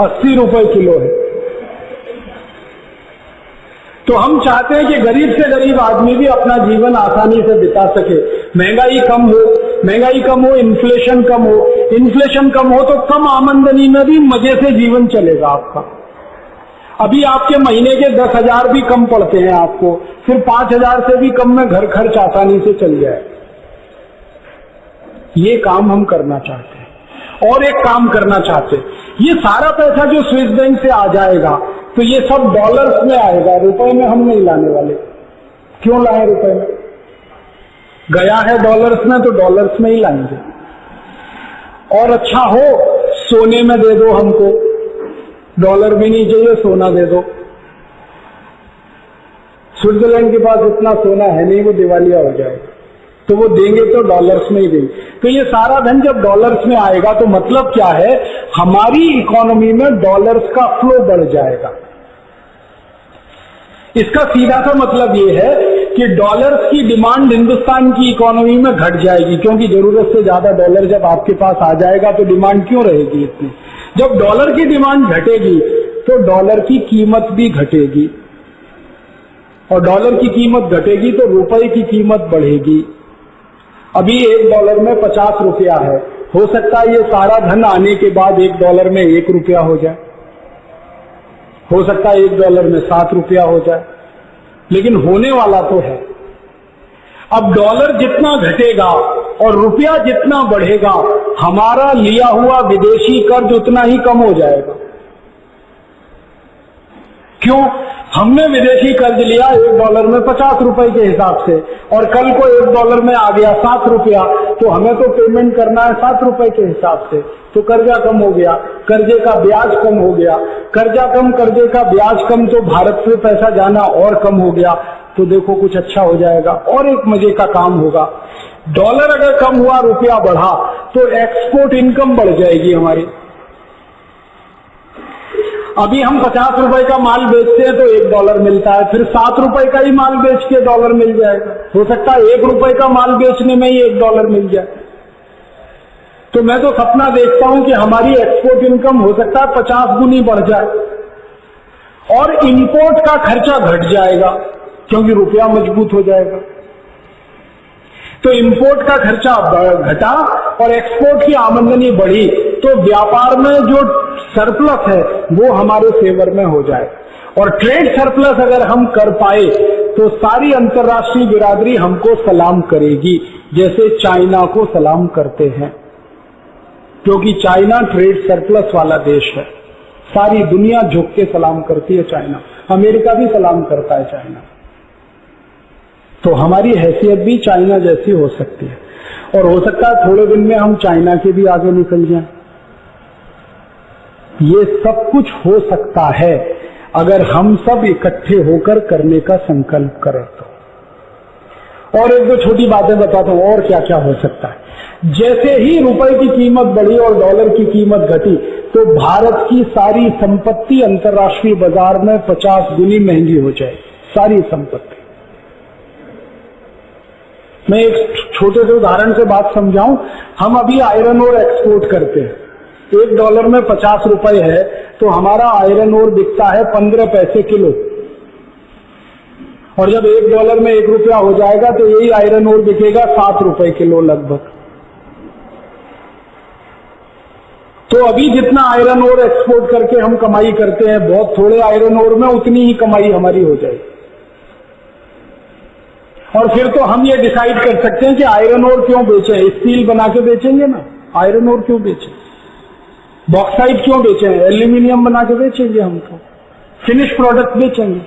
Speaker 1: 80 रुपए किलो है। तो हम चाहते हैं कि गरीब से गरीब आदमी भी अपना जीवन आसानी से बिता सके। महंगाई कम हो, महंगाई कम हो, इन्फ्लेशन कम हो। इन्फ्लेशन कम हो तो कम आमदनी में भी मजे से जीवन चलेगा आपका। अभी आपके महीने के 10,000 भी कम पड़ते हैं आपको, फिर 5,000 से भी कम में घर खर्च आसानी से चल जाए। ये काम हम करना चाहते हैं। और एक काम करना चाहते हैं, ये सारा पैसा जो स्विस बैंक से आ जाएगा तो ये सब डॉलर्स में आएगा, रुपए में हम नहीं लाने वाले। क्यों लाए रुपए में? गया है डॉलर्स में तो डॉलर्स में ही लाएंगे। और अच्छा हो सोने में दे दो हमको, डॉलर भी नहीं चाहिए, सोना दे दो। स्विट्जरलैंड के पास इतना सोना है नहीं, वो दिवालिया हो जाएगा, तो वो देंगे तो डॉलर्स में ही देंगे। तो ये सारा धन जब डॉलर्स में आएगा तो मतलब क्या है, हमारी इकोनॉमी में डॉलर्स का फ्लो बढ़ जाएगा। इसका सीधा सा मतलब ये है कि डॉलर्स की डिमांड हिंदुस्तान की इकोनॉमी में घट जाएगी, क्योंकि जरूरत से ज्यादा डॉलर जब आपके पास आ जाएगा तो डिमांड क्यों रहेगी इतनी। जब डॉलर की डिमांड घटेगी तो डॉलर की कीमत भी घटेगी, और डॉलर की कीमत घटेगी तो रुपए की कीमत बढ़ेगी। अभी $1 में 50 रुपया है, हो सकता है ये सारा धन आने के बाद $1 में 1 रुपया हो जाए, हो सकता है $1 में 7 रुपया हो जाए, लेकिन होने वाला तो है। अब डॉलर जितना घटेगा और रुपया जितना बढ़ेगा, हमारा लिया हुआ विदेशी कर्ज उतना ही कम हो जाएगा। क्यों? हमने विदेशी कर्ज लिया $1 में 50 रुपए के हिसाब से, और कल को $1 में आ गया 7 रुपया, तो हमें तो पेमेंट करना है 7 रुपए के हिसाब से, तो कर्जा कम हो गया, कर्जे का ब्याज कम हो गया, कर्जा कम, कर्जे का ब्याज कम, तो भारत से पैसा जाना और कम हो गया। तो देखो कुछ अच्छा हो जाएगा। और एक मजे का काम होगा, डॉलर अगर कम हुआ, रुपया बढ़ा, तो एक्सपोर्ट इनकम बढ़ जाएगी हमारी। अभी हम 50 रुपए का माल बेचते हैं तो $1 मिलता है, फिर 7 रुपए का ही माल बेच के $1 मिल जाएगा। हो सकता है 1 रुपए का माल बेचने में ही $1 मिल जाए। तो मैं तो सपना देखता हूं कि हमारी एक्सपोर्ट इनकम हो सकता है 50 गुनी बढ़ जाए, और इंपोर्ट का खर्चा घट जाएगा क्योंकि रुपया मजबूत हो जाएगा। तो इंपोर्ट का खर्चा घटा और एक्सपोर्ट की आमदनी बढ़ी, तो व्यापार में जो सरप्लस है वो हमारे फेवर में हो जाए। और ट्रेड सरप्लस अगर हम कर पाए तो सारी अंतर्राष्ट्रीय बिरादरी हमको सलाम करेगी, जैसे चाइना को सलाम करते हैं, क्योंकि चाइना ट्रेड सरप्लस वाला देश है। सारी दुनिया झुक के सलाम करती है चाइना, अमेरिका भी सलाम करता है चाइना। तो हमारी हैसियत भी चाइना जैसी हो सकती है, और हो सकता है थोड़े दिन में हम चाइना के भी आगे निकल जाएं। ये सब कुछ हो सकता है अगर हम सब इकट्ठे होकर करने का संकल्प करें तो। और एक दो छोटी बातें बताता हूं और क्या क्या हो सकता है। जैसे ही रुपए की कीमत बढ़ी और डॉलर की कीमत घटी, तो भारत की सारी संपत्ति अंतर्राष्ट्रीय बाजार में 50 गुनी महंगी हो जाए, सारी संपत्ति। मैं एक छोटे से उदाहरण से बात समझाऊं। हम अभी आयरन ओर एक्सपोर्ट करते हैं, $1 में 50 रुपए है, तो हमारा आयरन ओर बिकता है 15 पैसे किलो, और जब $1 में 1 रुपया हो जाएगा तो यही आयरन ओर बिकेगा 7 रुपए किलो लगभग। तो अभी जितना आयरन ओर एक्सपोर्ट करके हम कमाई करते हैं, बहुत थोड़े आयरन ओर में उतनी ही कमाई हमारी हो जाएगी। और फिर तो हम ये डिसाइड कर सकते हैं कि आयरन ओर क्यों बेचें, स्टील बना के बेचेंगे ना, आयरन ओर क्यों बेचें, बॉक्साइट क्यों बेचें, एल्यूमिनियम बना के बेचेंगे, हम तो फिनिश प्रोडक्ट बेचेंगे।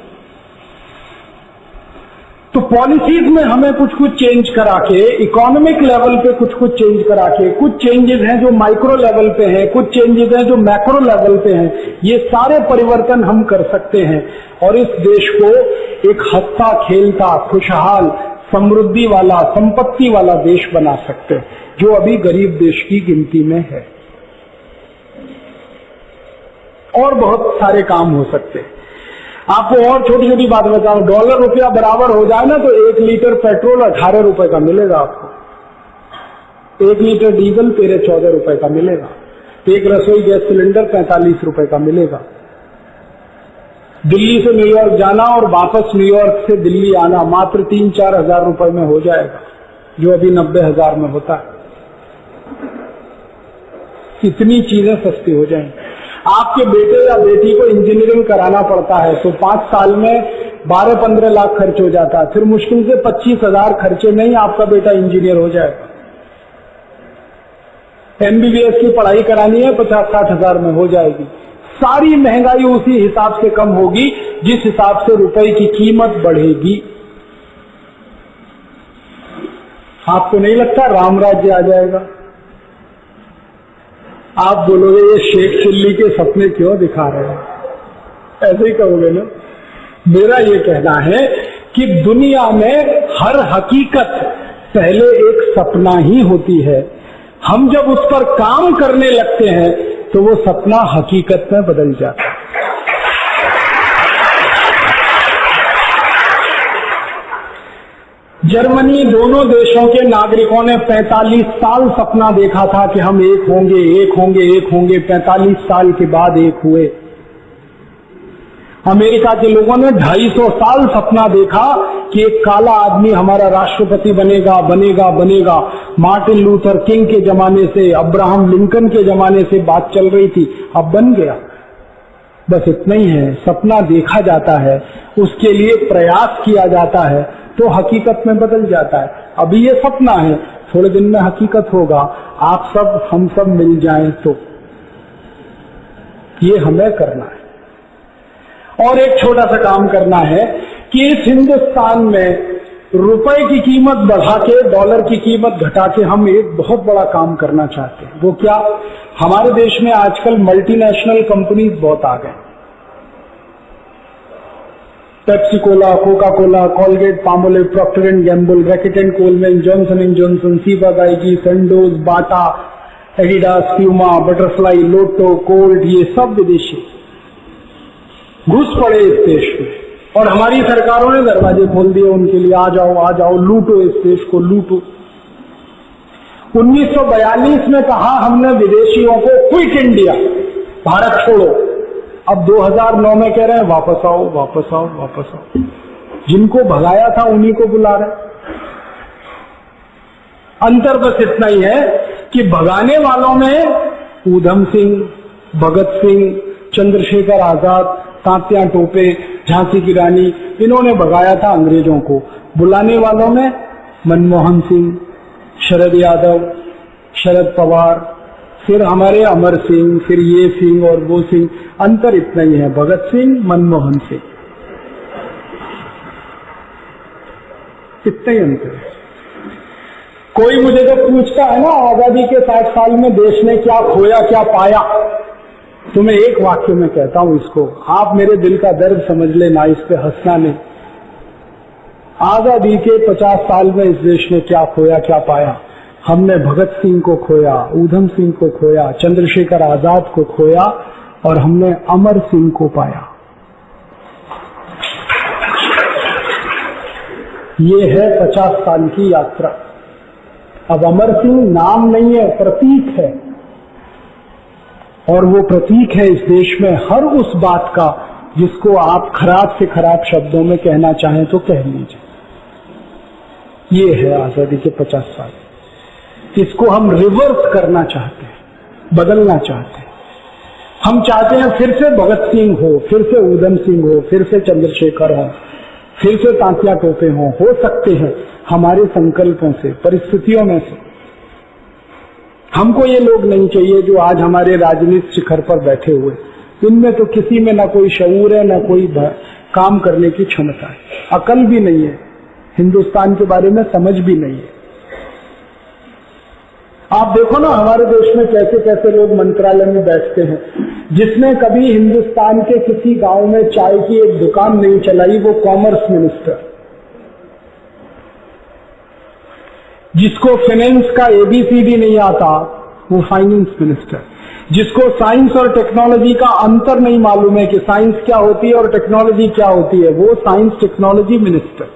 Speaker 1: तो पॉलिसीज में हमें कुछ कुछ चेंज करा के, इकोनॉमिक लेवल पे कुछ कुछ चेंज करा के, कुछ चेंजेस हैं जो माइक्रो लेवल पे हैं, कुछ चेंजेस हैं जो मैक्रो लेवल पे हैं, ये सारे परिवर्तन हम कर सकते हैं और इस देश को एक हंसता खेलता खुशहाल समृद्धि वाला संपत्ति वाला देश बना सकते हैं, जो अभी गरीब देश की गिनती में है। और बहुत सारे काम हो सकते हैं। आपको और छोटी छोटी बात बताऊं, डॉलर रुपया बराबर हो जाए ना तो 1 लीटर पेट्रोल 18 रुपए का मिलेगा आपको, 1 लीटर डीजल 13-14 रुपए का मिलेगा, एक रसोई गैस सिलेंडर 45 रुपए का मिलेगा। दिल्ली से न्यूयॉर्क जाना और वापस न्यूयॉर्क से दिल्ली आना मात्र 3-4 हजार रुपए में हो जाएगा, जो अभी 90,000 में होता है। इतनी चीजें सस्ती हो जाएंगी। आपके बेटे या बेटी को इंजीनियरिंग कराना पड़ता है तो 5 साल में 12-15 लाख खर्च हो जाता है, फिर मुश्किल से 25,000 खर्चे में ही आपका बेटा इंजीनियर हो जाएगा। MBBS की पढ़ाई करानी है 50-60 हजार में हो जाएगी। सारी महंगाई उसी हिसाब से कम होगी जिस हिसाब से रुपए की कीमत बढ़ेगी। आपको नहीं लगता राम राज्य आ जाएगा? आप बोलोगे ये शेख चिल्ली के सपने क्यों दिखा रहे हैं, ऐसे ही कहोगे ना। मेरा ये कहना है कि दुनिया में हर हकीकत पहले एक सपना ही होती है, हम जब उस पर काम करने लगते हैं तो वो सपना हकीकत में बदल जाता है। जर्मनी, दोनों देशों के नागरिकों ने 45 साल सपना देखा था कि हम एक होंगे, एक होंगे, एक होंगे। 45 साल के बाद एक हुए। अमेरिका के लोगों ने 250 साल सपना देखा कि एक काला आदमी हमारा राष्ट्रपति बनेगा बनेगा बनेगा। मार्टिन लूथर किंग के जमाने से, अब्राहम लिंकन के जमाने से बात चल रही थी, अब बन गया। बस इतना ही है, सपना देखा जाता है, उसके लिए प्रयास किया जाता है तो हकीकत में बदल जाता है। अभी ये सपना है, थोड़े दिन में हकीकत होगा। आप सब हम सब मिल जाएं तो ये हमें करना है। और एक छोटा सा काम करना है कि इस हिंदुस्तान में रुपए की कीमत बढ़ा के, डॉलर की कीमत घटा के हम एक बहुत बड़ा काम करना चाहते हैं। वो क्या? हमारे देश में आजकल मल्टीनेशनल कंपनीज बहुत आ गए। Pepsi Cola, Coca Cola, Colgate, Palmolive, Procter and Gamble, Reckitt and Colman, Johnson and Johnson, Ciba Geigy, Sandoz, Bata, Adidas, Puma, Butterfly, Lotto, Colt, ये सब विदेशी घुस पड़े इस देश में और हमारी सरकारों ने दरवाजे खोल दिए उनके लिए। आ जाओ, लूटो इस देश को, लूटो। 1942 में कहा हमने विदेशियों को क्विट इंडिया, भारत छोड़ो। अब 2009 में कह रहे हैं वापस आओ, वापस आओ, वापस आओ। जिनको भगाया था उन्हीं को बुला रहे। अंतर बस इतना ही है कि भगाने वालों में ऊधम सिंह, भगत सिंह, चंद्रशेखर आजाद, तात्या टोपे, झांसी की रानी, इन्होंने भगाया था अंग्रेजों को। बुलाने वालों में मनमोहन सिंह, शरद यादव, शरद पवार, फिर हमारे अमर सिंह, फिर ये सिंह और वो सिंह। अंतर इतना ही है, भगत सिंह, मनमोहन सिंह, इतना ही अंतर है। कोई मुझे जब पूछता है ना आजादी के 60 साल में देश ने क्या खोया क्या पाया, तो मैं एक वाक्य में कहता हूं इसको, आप मेरे दिल का दर्द समझ लेना, इस पे हंसना नहीं। आजादी के 50 साल में इस देश ने क्या खोया क्या पाया? हमने भगत सिंह को खोया, ऊधम सिंह को खोया, चंद्रशेखर आजाद को खोया और हमने अमर सिंह को पाया। ये है 50 साल की यात्रा। अब अमर सिंह नाम नहीं है, प्रतीक है, और वो प्रतीक है इस देश में हर उस बात का जिसको आप खराब से खराब शब्दों में कहना चाहें तो कह लीजिए। ये है आजादी के 50 साल। इसको हम रिवर्स करना चाहते हैं, बदलना चाहते हैं। हम चाहते हैं फिर से भगत सिंह हो, फिर से ऊधम सिंह हो, फिर से चंद्रशेखर हो, फिर से तात्या टोपे हो सकते हैं हमारे संकल्पों से, परिस्थितियों में से। हमको ये लोग नहीं चाहिए जो आज हमारे राजनीतिक शिखर पर बैठे हुए। इनमें तो किसी में ना कोई शऊर है, ना कोई काम करने की क्षमता है, अकल भी नहीं है, हिंदुस्तान के बारे में समझ भी नहीं है। आप देखो ना हमारे देश में कैसे कैसे लोग मंत्रालय में बैठते हैं। जिसने कभी हिंदुस्तान के किसी गांव में चाय की एक दुकान नहीं चलाई वो कॉमर्स मिनिस्टर। जिसको फाइनेंस का ABCD नहीं आता वो फाइनेंस मिनिस्टर। जिसको साइंस और टेक्नोलॉजी का अंतर नहीं मालूम है कि साइंस क्या होती है और टेक्नोलॉजी क्या होती है, वो साइंस टेक्नोलॉजी मिनिस्टर।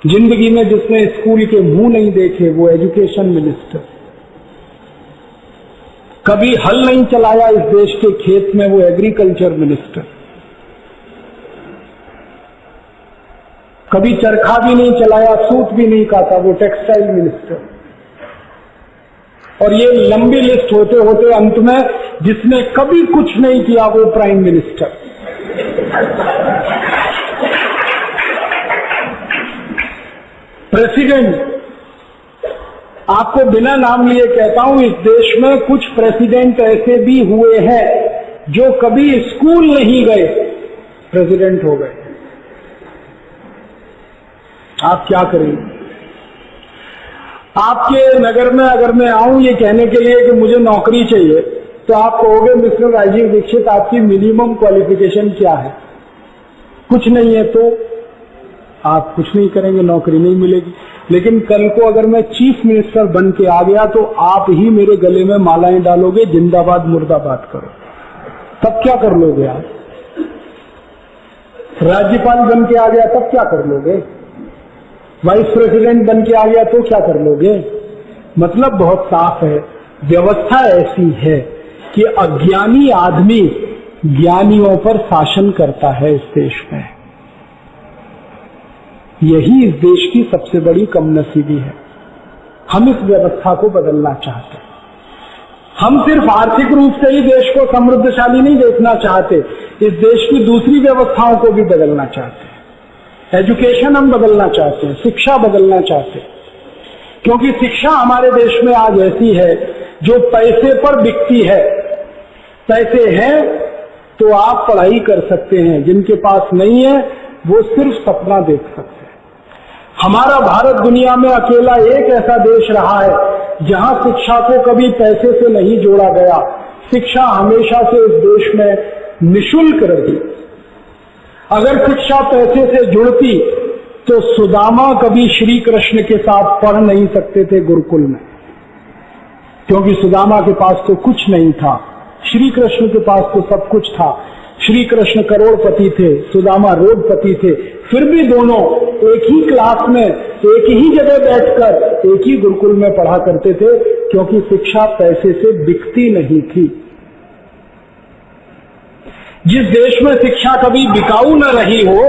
Speaker 1: जिंदगी में जिसने स्कूल के मुंह नहीं देखे वो एजुकेशन मिनिस्टर। कभी हल नहीं चलाया इस देश के खेत में वो एग्रीकल्चर मिनिस्टर। कभी चरखा भी नहीं चलाया, सूत भी नहीं काटा, वो टेक्सटाइल मिनिस्टर। और ये लंबी लिस्ट होते होते अंत में जिसने कभी कुछ नहीं किया वो प्राइम मिनिस्टर। प्रेसिडेंट, आपको बिना नाम लिए कहता हूं, इस देश में कुछ प्रेसिडेंट ऐसे भी हुए हैं जो कभी स्कूल नहीं गए, प्रेसिडेंट हो गए। आप क्या करेंगे? आपके नगर में अगर मैं आऊं ये कहने के लिए कि मुझे नौकरी चाहिए, तो आप कहोगे मिस्टर राजीव दीक्षित आपकी मिनिमम क्वालिफिकेशन क्या है? कुछ नहीं है तो आप कुछ नहीं करेंगे, नौकरी नहीं मिलेगी। लेकिन कल को अगर मैं चीफ मिनिस्टर बन के आ गया तो आप ही मेरे गले में मालाएं डालोगे, जिंदाबाद मुर्दाबाद करो। तब क्या कर लोगे आप? राज्यपाल बन के आ गया तब क्या कर लोगे? वाइस प्रेसिडेंट बन के आ गया तो क्या कर लोगे? मतलब बहुत साफ है, व्यवस्था ऐसी है कि अज्ञानी आदमी ज्ञानियों पर शासन करता है इस देश में। यही इस देश की सबसे बड़ी कमनसीबी है। हम इस व्यवस्था को बदलना चाहते हैं। हम सिर्फ आर्थिक रूप से ही देश को समृद्धशाली नहीं देखना चाहते, इस देश की दूसरी व्यवस्थाओं को भी बदलना चाहते हैं। एजुकेशन हम बदलना चाहते हैं, शिक्षा बदलना चाहते हैं, क्योंकि शिक्षा हमारे देश में आज ऐसी है जो पैसे पर बिकती है। पैसे हैं तो आप पढ़ाई कर सकते हैं, जिनके पास नहीं है वो सिर्फ सपना देख सकते हैं। हमारा भारत दुनिया में अकेला एक ऐसा देश रहा है जहां शिक्षा को कभी पैसे से नहीं जोड़ा गया। शिक्षा हमेशा से इस देश में निःशुल्क रही। अगर शिक्षा पैसे से जुड़ती तो सुदामा कभी श्री कृष्ण के साथ पढ़ नहीं सकते थे गुरुकुल में, क्योंकि सुदामा के पास तो कुछ नहीं था, श्री कृष्ण के पास तो सब कुछ था। श्री कृष्ण करोड़पति थे, सुदामा रोडपति थे, फिर भी दोनों एक ही क्लास में एक ही जगह बैठकर एक ही गुरुकुल में पढ़ा करते थे, क्योंकि शिक्षा पैसे से बिकती नहीं थी। जिस देश में शिक्षा कभी बिकाऊ न रही हो,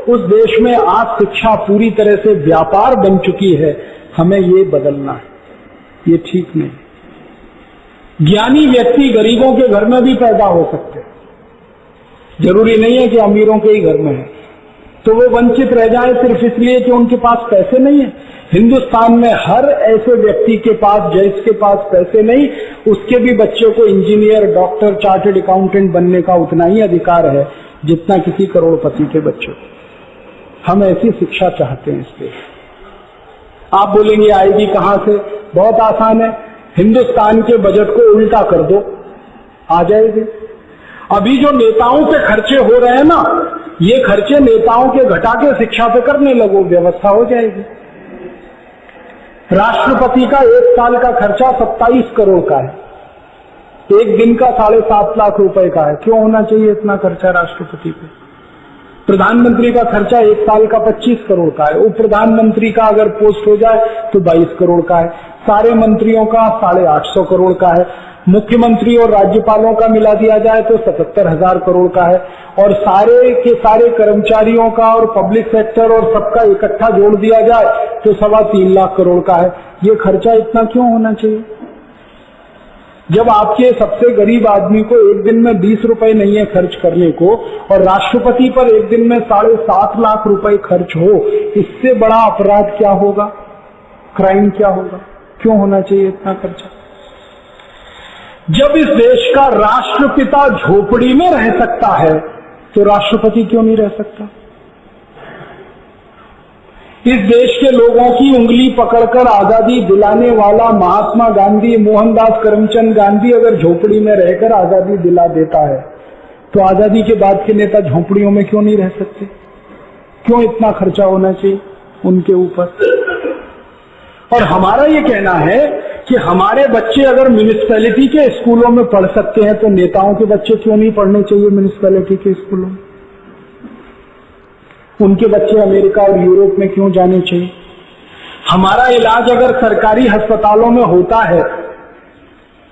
Speaker 1: उस देश में आज शिक्षा पूरी तरह से व्यापार बन चुकी है। हमें ये बदलना है, ये ठीक नहीं। ज्ञानी व्यक्ति गरीबों के घर में भी पैदा हो सकते हैं, जरूरी नहीं है कि अमीरों के ही घर में है, तो वो वंचित रह जाए सिर्फ इसलिए कि उनके पास पैसे नहीं है। हिंदुस्तान में हर ऐसे व्यक्ति के पास जिसके पास पैसे नहीं, उसके भी बच्चे को इंजीनियर, डॉक्टर, चार्टर्ड अकाउंटेंट बनने का उतना ही अधिकार है जितना किसी करोड़पति के बच्चों को। हम ऐसी शिक्षा चाहते हैं इस देश। आप बोलेंगे आएगी कहां से? बहुत आसान है, हिंदुस्तान के बजट को उल्टा कर दो, आ जाएगी। अभी जो नेताओं पे खर्चे हो रहे हैं ना, ये खर्चे नेताओं के घटा के शिक्षा पे करने लगो, व्यवस्था हो जाएगी। राष्ट्रपति का एक साल का खर्चा 27 करोड़ का है, एक दिन का 7.5 लाख रुपए का है। क्यों होना चाहिए इतना खर्चा राष्ट्रपति पे? प्रधानमंत्री का खर्चा एक साल का 25 करोड़ का है, उप प्रधानमंत्री का अगर पोस्ट हो जाए तो 22 करोड़ का है, सारे मंत्रियों का 850 करोड़ का है, मुख्यमंत्री और राज्यपालों का मिला दिया जाए तो 77,000 करोड़ का है, और सारे के सारे कर्मचारियों का और पब्लिक सेक्टर और सबका इकट्ठा जोड़ दिया जाए तो 3.25 लाख करोड़ का है। ये खर्चा इतना क्यों होना चाहिए? जब आपके सबसे गरीब आदमी को एक दिन में 20 रुपए नहीं है खर्च करने को, और राष्ट्रपति पर एक दिन में 7.5 लाख रुपए खर्च हो, इससे बड़ा अपराध क्या होगा? क्राइम क्या होगा? क्यों होना चाहिए इतना खर्चा? जब इस देश का राष्ट्रपिता झोपड़ी में रह सकता है तो राष्ट्रपति क्यों नहीं रह सकता? इस देश के लोगों की उंगली पकड़कर आजादी दिलाने वाला महात्मा गांधी, मोहनदास करमचंद गांधी अगर झोपड़ी में रहकर आजादी दिला देता है तो आजादी के बाद के नेता झोपड़ियों में क्यों नहीं रह सकते? क्यों इतना खर्चा होना चाहिए उनके ऊपर? और हमारा ये कहना है कि हमारे बच्चे अगर म्युनिसिपैलिटी के स्कूलों में पढ़ सकते हैं तो नेताओं के बच्चे क्यों नहीं पढ़ने चाहिए म्युनिसिपैलिटी के स्कूलों में? उनके बच्चे अमेरिका और यूरोप में क्यों जाने चाहिए? हमारा इलाज अगर सरकारी अस्पतालों में होता है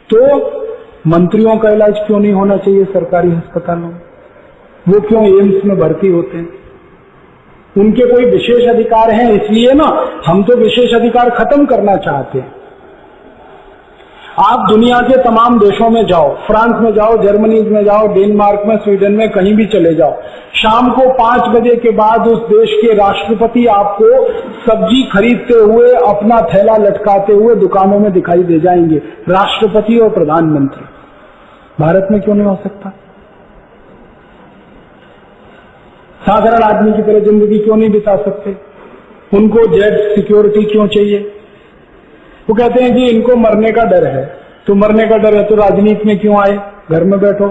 Speaker 1: तो मंत्रियों का इलाज क्यों नहीं होना चाहिए सरकारी अस्पतालों में? वो क्यों एम्स में भर्ती होते हैं? उनके कोई विशेष अधिकार हैं इसलिए ना, हम तो विशेष अधिकार खत्म करना चाहते हैं। आप दुनिया के तमाम देशों में जाओ, फ्रांस में जाओ, जर्मनी में जाओ, डेनमार्क में, स्वीडन में, कहीं भी चले जाओ, शाम को 5 बजे के बाद उस देश के राष्ट्रपति आपको सब्जी खरीदते हुए, अपना थैला लटकाते हुए दुकानों में दिखाई दे जाएंगे, राष्ट्रपति और प्रधानमंत्री। भारत में क्यों नहीं हो सकता? साधारण आदमी की तरह जिंदगी क्यों नहीं बिता सकते? उनको जेड सिक्योरिटी क्यों चाहिए? वो कहते हैं कि इनको मरने का डर है। तो मरने का डर है तो राजनीति में क्यों आए? घर में बैठो।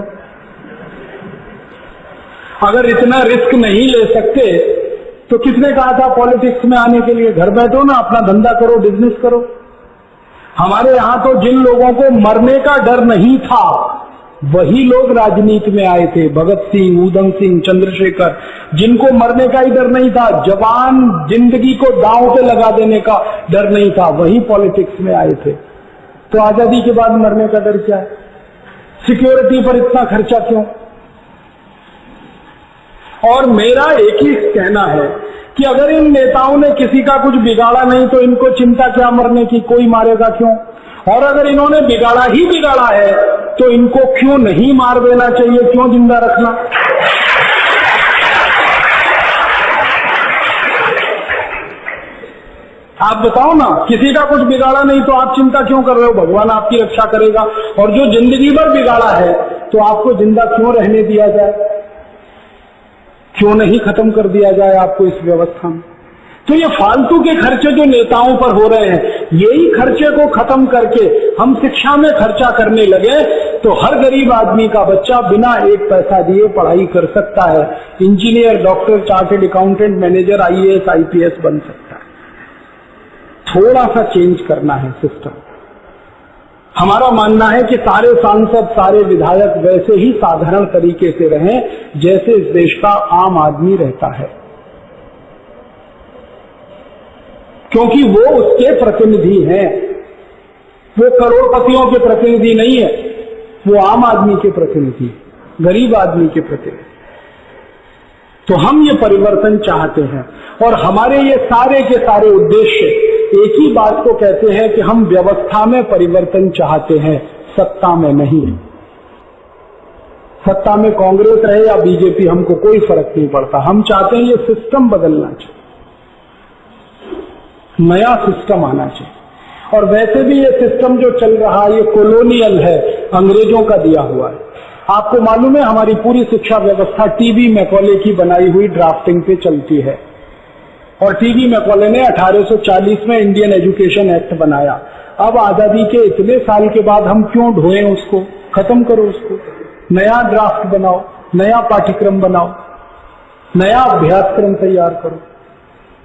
Speaker 1: अगर इतना रिस्क नहीं ले सकते तो किसने कहा था पॉलिटिक्स में आने के लिए? घर बैठो ना, अपना धंधा करो, बिजनेस करो। हमारे यहां तो जिन लोगों को मरने का डर नहीं था वही लोग राजनीति में आए थे। भगत सिंह, उधम सिंह, चंद्रशेखर, जिनको मरने का ही डर नहीं था, जवान जिंदगी को दांव पे लगा देने का डर नहीं था, वही पॉलिटिक्स में आए थे। तो आजादी के बाद मरने का डर क्या है? सिक्योरिटी पर इतना खर्चा क्यों? और मेरा एक ही कहना है कि अगर इन नेताओं ने किसी का कुछ बिगाड़ा नहीं तो इनको चिंता क्या मरने की, कोई मारेगा क्यों? और अगर इन्होंने बिगाड़ा ही बिगाड़ा है तो इनको क्यों नहीं मार देना चाहिए, क्यों जिंदा रखना? आप बताओ ना, किसी का कुछ बिगाड़ा नहीं तो आप चिंता क्यों कर रहे हो? भगवान आपकी रक्षा करेगा। और जो जिंदगी भर बिगाड़ा है तो आपको जिंदा क्यों रहने दिया जाए? क्यों नहीं खत्म कर दिया जाए आपको इस व्यवस्था में? तो ये फालतू के खर्चे जो नेताओं पर हो रहे हैं, यही खर्चे को खत्म करके हम शिक्षा में खर्चा करने लगे तो हर गरीब आदमी का बच्चा बिना एक पैसा दिए पढ़ाई कर सकता है, engineer, doctor, chartered accountant, manager, IAS, IPS बन सकता है। थोड़ा सा चेंज करना है सिस्टम। हमारा मानना है कि सारे सांसद, सारे विधायक वैसे ही साधारण तरीके से रहें जैसे इस देश का आम आदमी रहता है, क्योंकि वो उसके प्रतिनिधि हैं। वो करोड़पतियों के प्रतिनिधि नहीं है, वो आम आदमी के प्रतिनिधि, गरीब आदमी के प्रतिनिधि। तो हम ये परिवर्तन चाहते हैं और हमारे ये सारे के सारे उद्देश्य एक ही बात को कहते हैं कि हम व्यवस्था में परिवर्तन चाहते हैं, सत्ता में नहीं। सत्ता में कांग्रेस रहे या बीजेपी, हमको कोई फर्क नहीं पड़ता। हम चाहते हैं ये सिस्टम बदलना चाहिए, नया सिस्टम आना चाहिए। और वैसे भी ये सिस्टम जो चल रहा है ये कॉलोनियल है, अंग्रेजों का दिया हुआ है। आपको मालूम है हमारी पूरी शिक्षा व्यवस्था टीबी मैकॉले की बनाई हुई ड्राफ्टिंग पे चलती है। और टीबी मैकॉले ने 1840 में इंडियन एजुकेशन एक्ट बनाया। अब आजादी के इतने साल के बाद हम क्यों ढोएं उसको? खत्म करो उसको, नया ड्राफ्ट बनाओ, नया पाठ्यक्रम बनाओ, नया अभ्यासक्रम तैयार करो।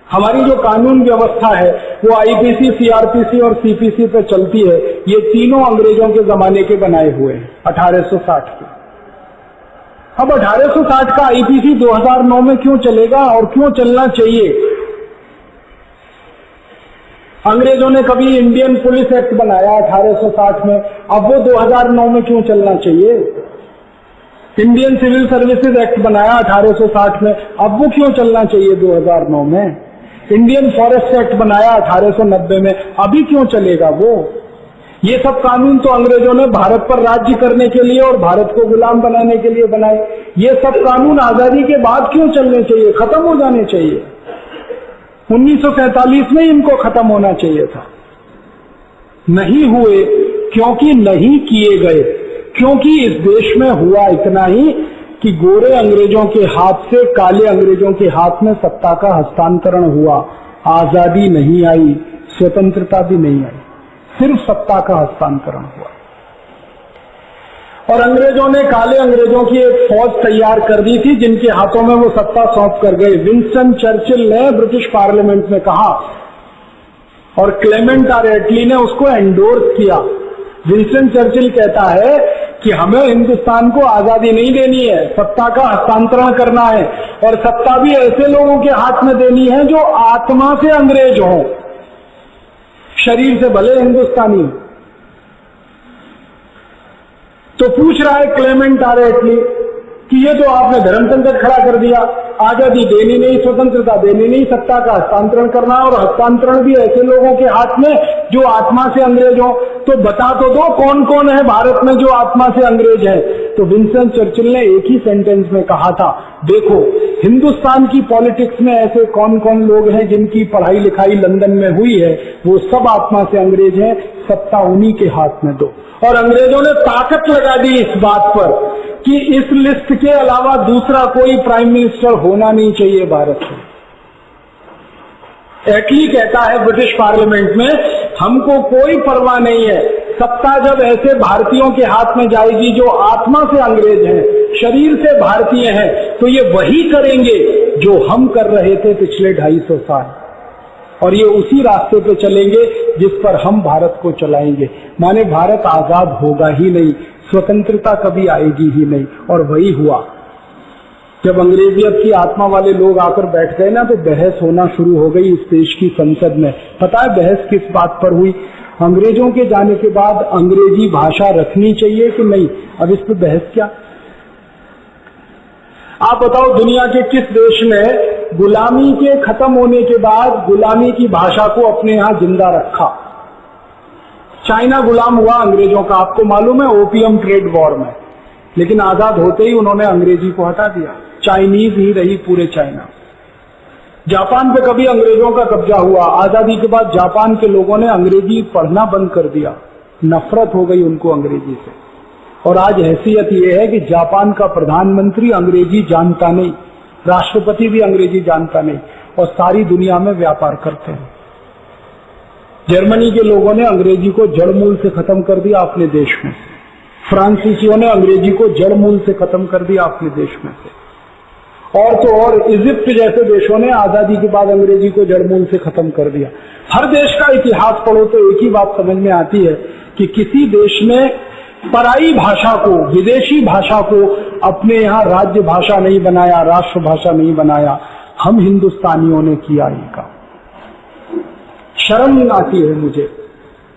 Speaker 1: हमारी जो कानून व्यवस्था है वो IPC, CRPC और CPC पे चलती है। ये तीनों अंग्रेजों के जमाने के बनाए हुए हैं, 1860 के। अब 1860 का IPC 2009 में क्यों चलेगा और क्यों चलना चाहिए? अंग्रेजों ने कभी इंडियन पुलिस एक्ट बनाया 1860 में, अब वो 2009 में क्यों चलना चाहिए? इंडियन सिविल सर्विसेज एक्ट बनाया 1860 में, अब वो क्यों चलना चाहिए 2009 में? इंडियन फॉरेस्ट एक्ट बनाया 1890 में, अभी क्यों चलेगा वो? ये सब कानून तो अंग्रेजों ने भारत पर राज्य करने के लिए और भारत को गुलाम बनाने के लिए बनाए। ये सब कानून आजादी के बाद क्यों चलने चाहिए? खत्म हो जाने चाहिए। 1947 में इनको खत्म होना चाहिए था, नहीं हुए क्योंकि नहीं किए गए। क्योंकि इस देश में हुआ इतना ही कि गोरे अंग्रेजों के हाथ से काले अंग्रेजों के हाथ में सत्ता का हस्तांतरण हुआ, आजादी नहीं आई, स्वतंत्रता भी नहीं आई, सिर्फ सत्ता का हस्तांतरण हुआ। और अंग्रेजों ने काले अंग्रेजों की एक फौज तैयार कर दी थी जिनके हाथों में वो सत्ता सौंप कर गए। विंस्टन चर्चिल ने ब्रिटिश पार्लियामेंट में कहा और क्लेमेंट आर एटली ने उसको एंडोर्स किया। विंस्टन चर्चिल कहता है कि हमें हिंदुस्तान को आजादी नहीं देनी है, सत्ता का हस्तांतरण करना है और सत्ता भी ऐसे लोगों के हाथ में देनी है जो आत्मा से अंग्रेज हों, शरीर से भले हिंदुस्तानी। तो पूछ रहा है क्लेमेंट आर एटली कि ये तो आपने धर्म संकट खड़ा कर दिया, आजादी देनी नहीं, स्वतंत्रता देनी नहीं, सत्ता का हस्तांतरण करना और हस्तांतरण भी ऐसे लोगों के हाथ में जो आत्मा से अंग्रेज हो। तो बता तो दो कौन कौन है भारत में जो आत्मा से अंग्रेज है? तो विंस्टन चर्चिल ने एक ही सेंटेंस में कहा था, देखो हिंदुस्तान की पॉलिटिक्स में ऐसे कौन कौन लोग हैं जिनकी पढ़ाई लिखाई लंदन में हुई है, वो सब आत्मा से अंग्रेज हैं, सत्ता उन्हीं के हाथ में दो। और अंग्रेजों ने ताकत लगा दी इस बात पर कि इस लिस्ट के अलावा दूसरा कोई प्राइम मिनिस्टर होना नहीं चाहिए भारत में। एटली कहता है ब्रिटिश पार्लियामेंट में, हमको कोई परवाह नहीं है, सत्ता जब ऐसे भारतीयों के हाथ में जाएगी जो आत्मा से अंग्रेज हैं, शरीर से भारतीय हैं, तो ये वही करेंगे जो हम कर रहे थे पिछले 250 साल, और ये उसी रास्ते पे चलेंगे जिस पर हम भारत को चलाएंगे। माने भारत आजाद होगा ही नहीं, स्वतंत्रता कभी आएगी ही नहीं। और वही हुआ, जब अंग्रेजियत की आत्मा वाले लोग आकर बैठ गए ना, तो बहस होना शुरू हो गई इस देश की संसद में। पता है बहस किस बात पर हुई? अंग्रेजों के जाने के बाद अंग्रेजी भाषा रखनी चाहिए कि नहीं। अब इस पर बहस क्या? आप बताओ दुनिया के किस देश ने गुलामी के खत्म होने के बाद गुलामी की भाषा को अपने यहां जिंदा रखा? चाइना गुलाम हुआ अंग्रेजों का, आपको मालूम है, ओपियम ट्रेड वॉर में। लेकिन आजाद होते ही उन्होंने अंग्रेजी को हटा दिया, चाइनीज ही रही पूरे चाइना। जापान पे कभी अंग्रेजों का कब्जा हुआ, आजादी के बाद जापान के लोगों ने अंग्रेजी पढ़ना बंद कर दिया, नफरत हो गई उनको अंग्रेजी से। और आज हैसियत यह है कि जापान का प्रधानमंत्री अंग्रेजी जानता नहीं, राष्ट्रपति भी अंग्रेजी जानता नहीं, और सारी दुनिया में व्यापार करते हैं। जर्मनी के लोगों ने अंग्रेजी को जड़मूल से खत्म कर दिया अपने देश में, फ्रांसीसियों ने अंग्रेजी को जड़मूल से खत्म कर दिया अपने देश में से, और तो और इजिप्ट जैसे देशों ने आजादी के बाद अंग्रेजी को जड़मूल से खत्म कर दिया। हर देश का इतिहास पढ़ो तो एक ही बात समझ में आती है कि किसी देश ने पराई भाषा को, विदेशी भाषा को अपने यहां राज्य भाषा नहीं बनाया, राष्ट्रभाषा नहीं बनाया। हम हिंदुस्तानियों ने किया ही काम। शर्म आती है मुझे।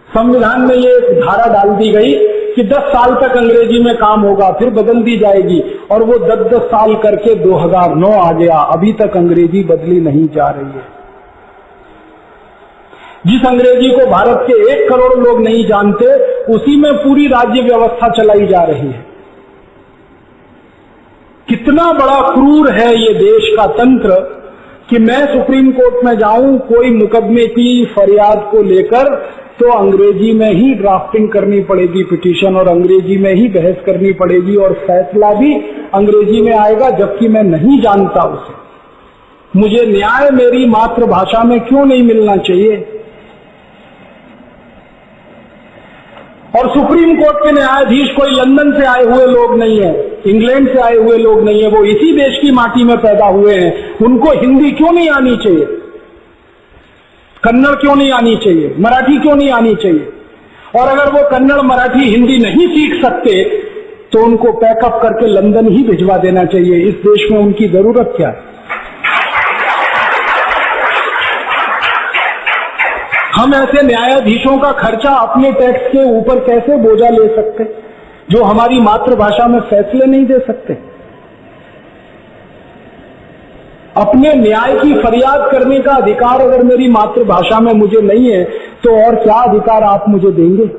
Speaker 1: संविधान में ये धारा डाल दी गई कि 10 साल तक अंग्रेजी में काम होगा, फिर बदल दी जाएगी, और वो 10-10 साल करके 2009 आ गया, अभी तक अंग्रेजी बदली नहीं जा रही है। जिस अंग्रेजी को भारत के 1 करोड़ लोग नहीं जानते, उसी में पूरी राज्य व्यवस्था चलाई जा रही है। कितना बड़ा क्रूर है ये देश का तंत्र कि मैं सुप्रीम कोर्ट में जाऊं कोई मुकदमे की फरियाद को लेकर, तो अंग्रेजी में ही ड्राफ्टिंग करनी पड़ेगी पिटीशन, और अंग्रेजी में ही बहस करनी पड़ेगी, और फैसला भी अंग्रेजी में आएगा, जबकि मैं नहीं जानता उसे। मुझे न्याय मेरी मातृभाषा में क्यों नहीं मिलना चाहिए? और सुप्रीम कोर्ट के न्यायाधीश कोई लंदन से आए हुए लोग नहीं है, इंग्लैंड से आए हुए लोग नहीं है, वो इसी देश की माटी में पैदा हुए हैं। उनको हिंदी क्यों नहीं आनी चाहिए? कन्नड़ क्यों नहीं आनी चाहिए? मराठी क्यों नहीं आनी चाहिए? और अगर वो कन्नड़, मराठी, हिंदी नहीं सीख सकते तो उनको पैकअप करके लंदन ही भिजवा देना चाहिए। इस देश में उनकी जरूरत क्या है? हम ऐसे न्यायाधीशों का खर्चा अपने टैक्स के ऊपर कैसे बोझा ले सकते जो हमारी मातृभाषा में फैसले नहीं दे सकते? अपने न्याय की फरियाद करने का अधिकार अगर मेरी मातृभाषा में मुझे नहीं है, तो और क्या अधिकार आप मुझे देंगे?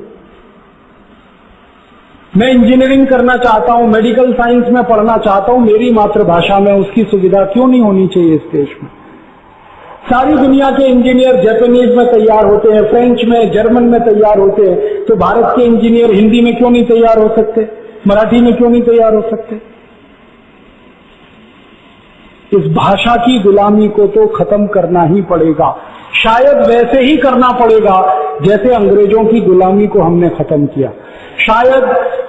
Speaker 1: मैं इंजीनियरिंग करना चाहता हूं, मेडिकल साइंस में पढ़ना चाहता हूं, मेरी मातृभाषा में, उसकी सुविधा क्यों नहीं होनी चाहिए इस देश में? सारी दुनिया के इंजीनियर जापानीज में तैयार होते हैं, फ्रेंच में, जर्मन में तैयार होते हैं, तो भारत के इंजीनियर हिंदी में क्यों नहीं तैयार हो सकते? मराठी में क्यों नहीं तैयार हो सकते? इस भाषा की गुलामी को तो खत्म करना ही पड़ेगा। शायद वैसे ही करना पड़ेगा जैसे अंग्रेजों की गुलामी को हमने खत्म किया। शायद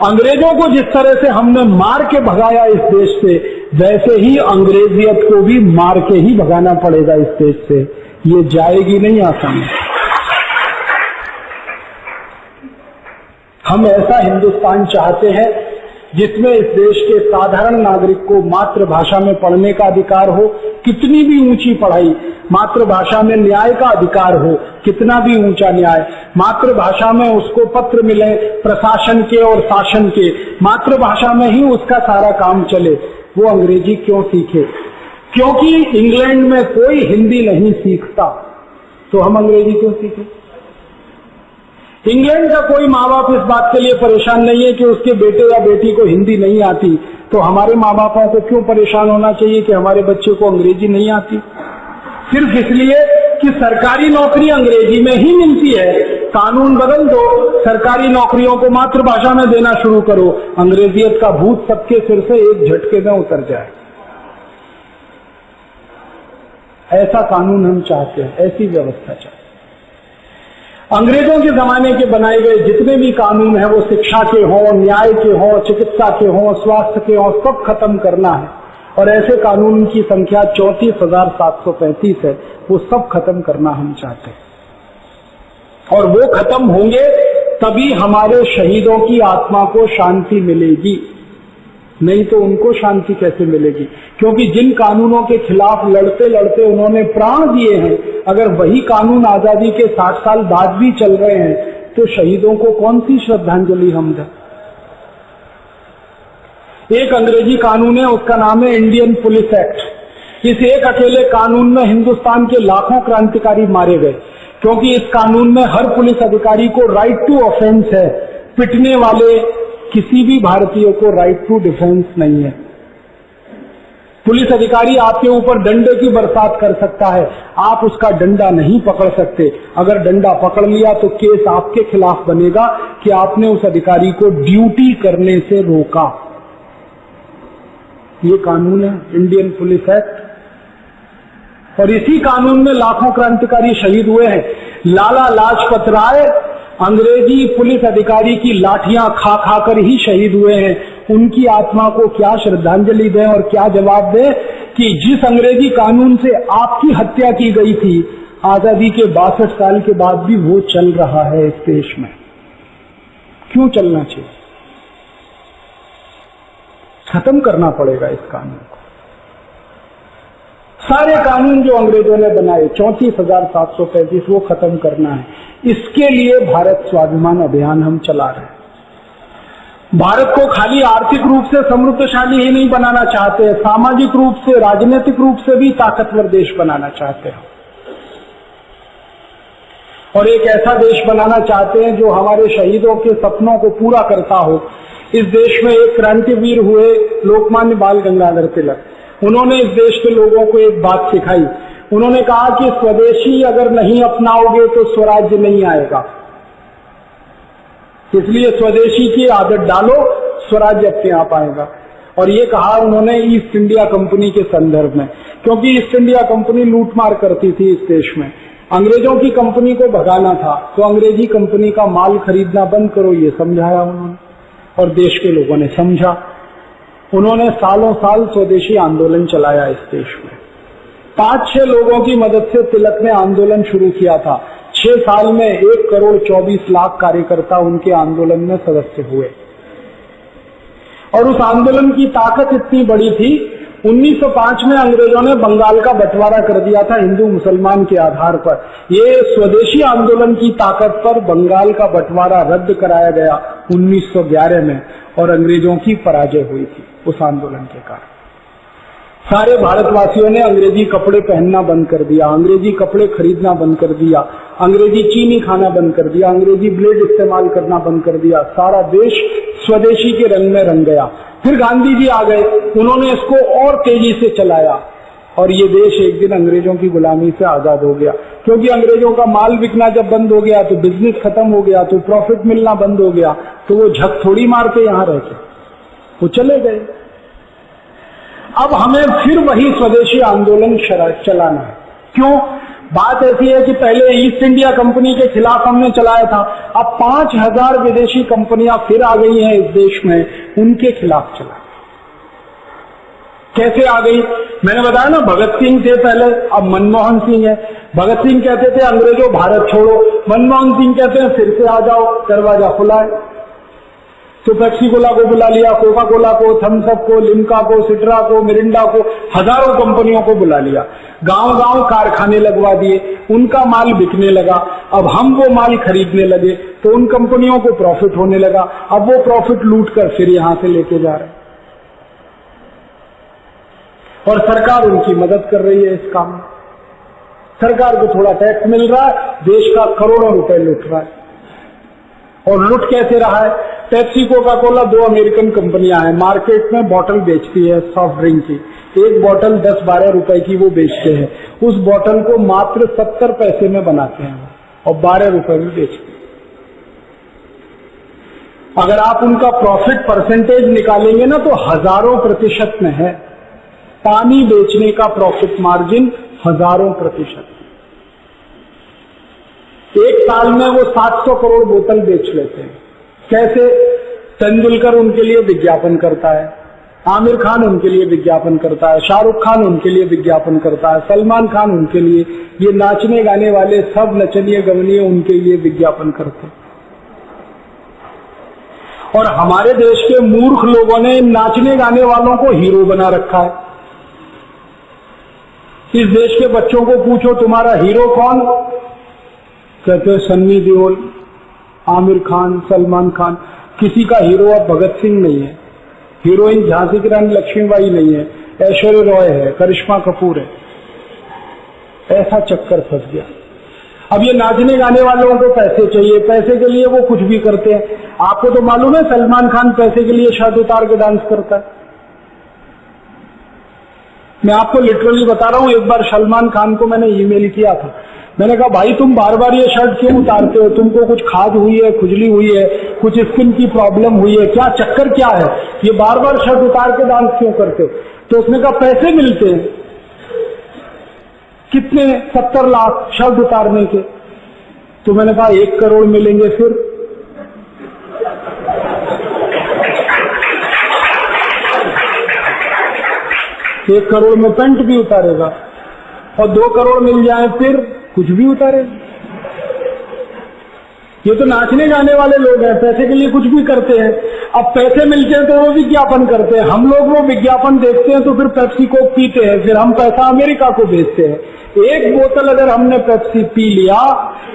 Speaker 1: अंग्रेजों को जिस तरह से हमने मार के भगाया इस देश से, वैसे ही अंग्रेजियत को भी मार के ही भगाना पड़ेगा इस देश से। ये जाएगी नहीं आसानी। हम ऐसा हिंदुस्तान चाहते हैं जिसमें इस देश के साधारण नागरिक को मातृभाषा में पढ़ने का अधिकार हो, कितनी भी ऊंची पढ़ाई, मातृभाषा में न्याय का अधिकार हो, कितना भी ऊंचा न्याय, मातृभाषा में उसको पत्र मिले प्रशासन के और शासन के, मातृभाषा में ही उसका सारा काम चले। वो अंग्रेजी क्यों सीखे? क्योंकि इंग्लैंड में कोई हिंदी नहीं सीखता, तो हम अंग्रेजी क्यों सीखें? इंग्लैंड का कोई माँ बाप इस बात के लिए परेशान नहीं है कि उसके बेटे या बेटी को हिंदी नहीं आती, तो हमारे माँ बापों को क्यों परेशान होना चाहिए कि हमारे बच्चे को अंग्रेजी नहीं आती? सिर्फ इसलिए कि सरकारी नौकरी अंग्रेजी में ही मिलती है। कानून बदल दो, सरकारी नौकरियों को मातृभाषा में देना शुरू करो, अंग्रेजियत का भूत सबके सिर से एक झटके में उतर जाए। ऐसा कानून हम चाहते हैं, ऐसी व्यवस्था चाहते हैं। अंग्रेजों के जमाने के बनाए गए जितने भी कानून हैं, वो शिक्षा के हों, न्याय के हों, चिकित्सा के हों, स्वास्थ्य के हों, सब खत्म करना है। और ऐसे कानून की संख्या 34,735 है, वो सब खत्म करना हम चाहते हैं। और वो खत्म होंगे तभी हमारे शहीदों की आत्मा को शांति मिलेगी, नहीं तो उनको शांति कैसे मिलेगी? क्योंकि जिन कानूनों के खिलाफ लड़ते लड़ते उन्होंने प्राण दिए हैं, अगर वही कानून आजादी के 60 साल बाद भी चल रहे हैं, तो शहीदों को कौन सी श्रद्धांजलि हम दें? एक अंग्रेजी कानून है, उसका नाम है इंडियन पुलिस एक्ट। इस एक अकेले कानून में हिंदुस्तान के लाखों क्रांतिकारी मारे गए, क्योंकि इस कानून में हर पुलिस अधिकारी को राइट टू ऑफेंस है। पिटने वाले किसी भी भारतीय को राइट टू डिफेंस नहीं है। पुलिस अधिकारी आपके ऊपर डंडे की बरसात कर सकता है, आप उसका डंडा नहीं पकड़ सकते। अगर डंडा पकड़ लिया तो केस आपके खिलाफ बनेगा कि आपने उस अधिकारी को ड्यूटी करने से रोका। ये कानून है इंडियन पुलिस एक्ट, और इसी कानून में लाखों क्रांतिकारी शहीद हुए हैं। लाला लाजपत राय अंग्रेजी पुलिस अधिकारी की लाठियां खा खाकर ही शहीद हुए हैं। उनकी आत्मा को क्या श्रद्धांजलि दें और क्या जवाब दें कि जिस अंग्रेजी कानून से आपकी हत्या की गई थी, आजादी के 62 साल के बाद भी वो चल रहा है इस देश में। क्यों चलना चाहिए? खत्म करना पड़ेगा इस कानून को। सारे कानून जो अंग्रेजों ने बनाए 34,735 वो खत्म करना है। इसके लिए भारत स्वाभिमान अभियान हम चला रहे हैं। भारत को खाली आर्थिक रूप से समृद्धशाली ही नहीं बनाना चाहते हैं, सामाजिक रूप से, राजनीतिक रूप से भी ताकतवर देश बनाना चाहते हैं, और एक ऐसा देश बनाना चाहते हैं जो हमारे शहीदों के सपनों को पूरा करता हो। इस देश में एक क्रांतिवीर हुए लोकमान्य बाल गंगाधर तिलक। उन्होंने इस देश के लोगों को एक बात सिखाई। उन्होंने कहा कि स्वदेशी अगर नहीं अपनाओगे तो स्वराज्य नहीं आएगा, इसलिए स्वदेशी की आदत डालो, स्वराज्य अपने आप आएगा। और ये कहा उन्होंने ईस्ट इंडिया कंपनी के संदर्भ में, क्योंकि ईस्ट इंडिया कंपनी लूटमार करती थी इस देश में। अंग्रेजों की कंपनी को भगाना था तो अंग्रेजी कंपनी का माल खरीदना बंद करो, ये समझाया उन्होंने, और देश के लोगों ने समझा। उन्होंने सालों साल स्वदेशी आंदोलन चलाया इस देश में। 5-6 लोगों की मदद से तिलक ने आंदोलन शुरू किया था। 6 साल में 1 करोड़ 24 लाख कार्यकर्ता उनके आंदोलन में सदस्य हुए, और उस आंदोलन की ताकत इतनी बड़ी थी, 1905 में अंग्रेजों ने बंगाल का बंटवारा कर दिया था हिंदू मुसलमान के आधार पर। ये स्वदेशी आंदोलन की ताकत पर बंगाल का बंटवारा रद्द कराया गया 1911 में, और अंग्रेजों की पराजय हुई थी उस आंदोलन के कारण। सारे भारतवासियों ने अंग्रेजी कपड़े पहनना बंद कर दिया, अंग्रेजी कपड़े खरीदना बंद कर दिया, अंग्रेजी चीनी खाना बंद कर दिया, अंग्रेजी ब्लेड इस्तेमाल करना बंद कर दिया। सारा देश स्वदेशी के रंग में रंग गया। फिर गांधी जी आ गए, उन्होंने इसको और तेजी से चलाया, और ये देश एक दिन अंग्रेजों की गुलामी से आजाद हो गया। क्योंकि अंग्रेजों का माल बिकना जब बंद हो गया तो बिजनेस खत्म हो गया, तो प्रॉफिट मिलना बंद हो गया, तो वो झक थोड़ी मार के यहां रह के वो चले गए। अब हमें फिर वही स्वदेशी आंदोलन चलाना है। क्यों? बात ऐसी है कि पहले ईस्ट इंडिया कंपनी के खिलाफ हमने चलाया था, अब 5000 विदेशी कंपनियां फिर आ गई हैं इस देश में, उनके खिलाफ चला। कैसे आ गई? मैंने बताया ना, भगत सिंह थे पहले, अब मनमोहन सिंह है। भगत सिंह कहते थे अंग्रेजों भारत छोड़ो, मनमोहन सिंह कहते हैं फिर से आ जाओ, दरवाजा खुला है। तो पेप्सी कोला को बुला लिया, कोका कोला को, थम्स अप को, लिम्का को, सिट्रा को, मिरिंडा को, हजारों कंपनियों को बुला लिया। गांव गांव कारखाने लगवा दिए, उनका माल बिकने लगा। अब हम वो माल खरीदने लगे तो उन कंपनियों को प्रॉफिट होने लगा। अब वो प्रॉफिट लूट कर फिर यहां से लेके जा रहे हैं, और सरकार उनकी मदद कर रही है इस काम में। सरकार को थोड़ा टैक्स मिल रहा है, देश का करोड़ों रुपए लूट रहा है। और लुट कैसे रहा है? पेप्सी कोका कोला 2 अमेरिकन कंपनियां हैं, मार्केट में बोतल बेचती है सॉफ्ट ड्रिंक की। एक बोतल 10-12 रुपए की वो बेचते हैं। उस बोतल को मात्र 70 पैसे में बनाते हैं और 12 रुपए में बेचते हैं। अगर आप उनका प्रॉफिट परसेंटेज निकालेंगे ना तो हजारों प्रतिशत में है। पानी बेचने का प्रॉफिट मार्जिन हजारों प्रतिशत। एक साल में वो 700 करोड़ बोतल बेच लेते हैं। कैसे? तेंदुलकर उनके लिए विज्ञापन करता है, आमिर खान उनके लिए विज्ञापन करता है, शाहरुख खान उनके लिए विज्ञापन करता है, सलमान खान उनके लिए, ये नाचने गाने वाले सब नचनिए गवनिए उनके लिए विज्ञापन करते हैं। और हमारे देश के मूर्ख लोगों ने नाचने गाने वालों को हीरो बना रखा है। इस देश के बच्चों को पूछो तुम्हारा हीरो कौन, कहते हैं सन्नी देओल, आमिर खान, सलमान खान। किसी का हीरो अब भगत सिंह नहीं है, हीरोइन झांसी की रानी लक्ष्मीबाई नहीं है, ऐश्वर्या रॉय है, करिश्मा कपूर है। ऐसा चक्कर फंस गया। अब ये नाचने गाने वालों को पैसे चाहिए, पैसे के लिए वो कुछ भी करते हैं। आपको तो मालूम है सलमान खान पैसे के लिए शर्ट उतार के डांस करता है। मैं आपको लिटरली बता रहा हूं, एक बार सलमान खान को मैंने ईमेल किया था। मैंने कहा भाई तुम बार बार ये शर्ट क्यों उतारते हो? तुमको कुछ खाज हुई है, खुजली हुई है, कुछ स्किन की प्रॉब्लम हुई है, क्या चक्कर क्या है? ये बार बार शर्ट उतार के डांस क्यों करते हो? तो उसने कहा पैसे मिलते हैं। कितने? 70 लाख शर्ट उतारने के। तो मैंने कहा 1 करोड़ मिलेंगे फिर। एक करोड़ में पेंट भी उतारेगा, और 2 करोड़ मिल जाए फिर कुछ भी उतारेगा। ये तो नाचने गाने वाले लोग हैं, पैसे के लिए कुछ भी करते हैं। अब पैसे मिलते हैं तो वो विज्ञापन करते हैं। हम लोग वो विज्ञापन देखते हैं तो फिर पेप्सी को पीते हैं, फिर हम पैसा अमेरिका को भेजते हैं। 1 बोतल अगर हमने पेप्सी पी लिया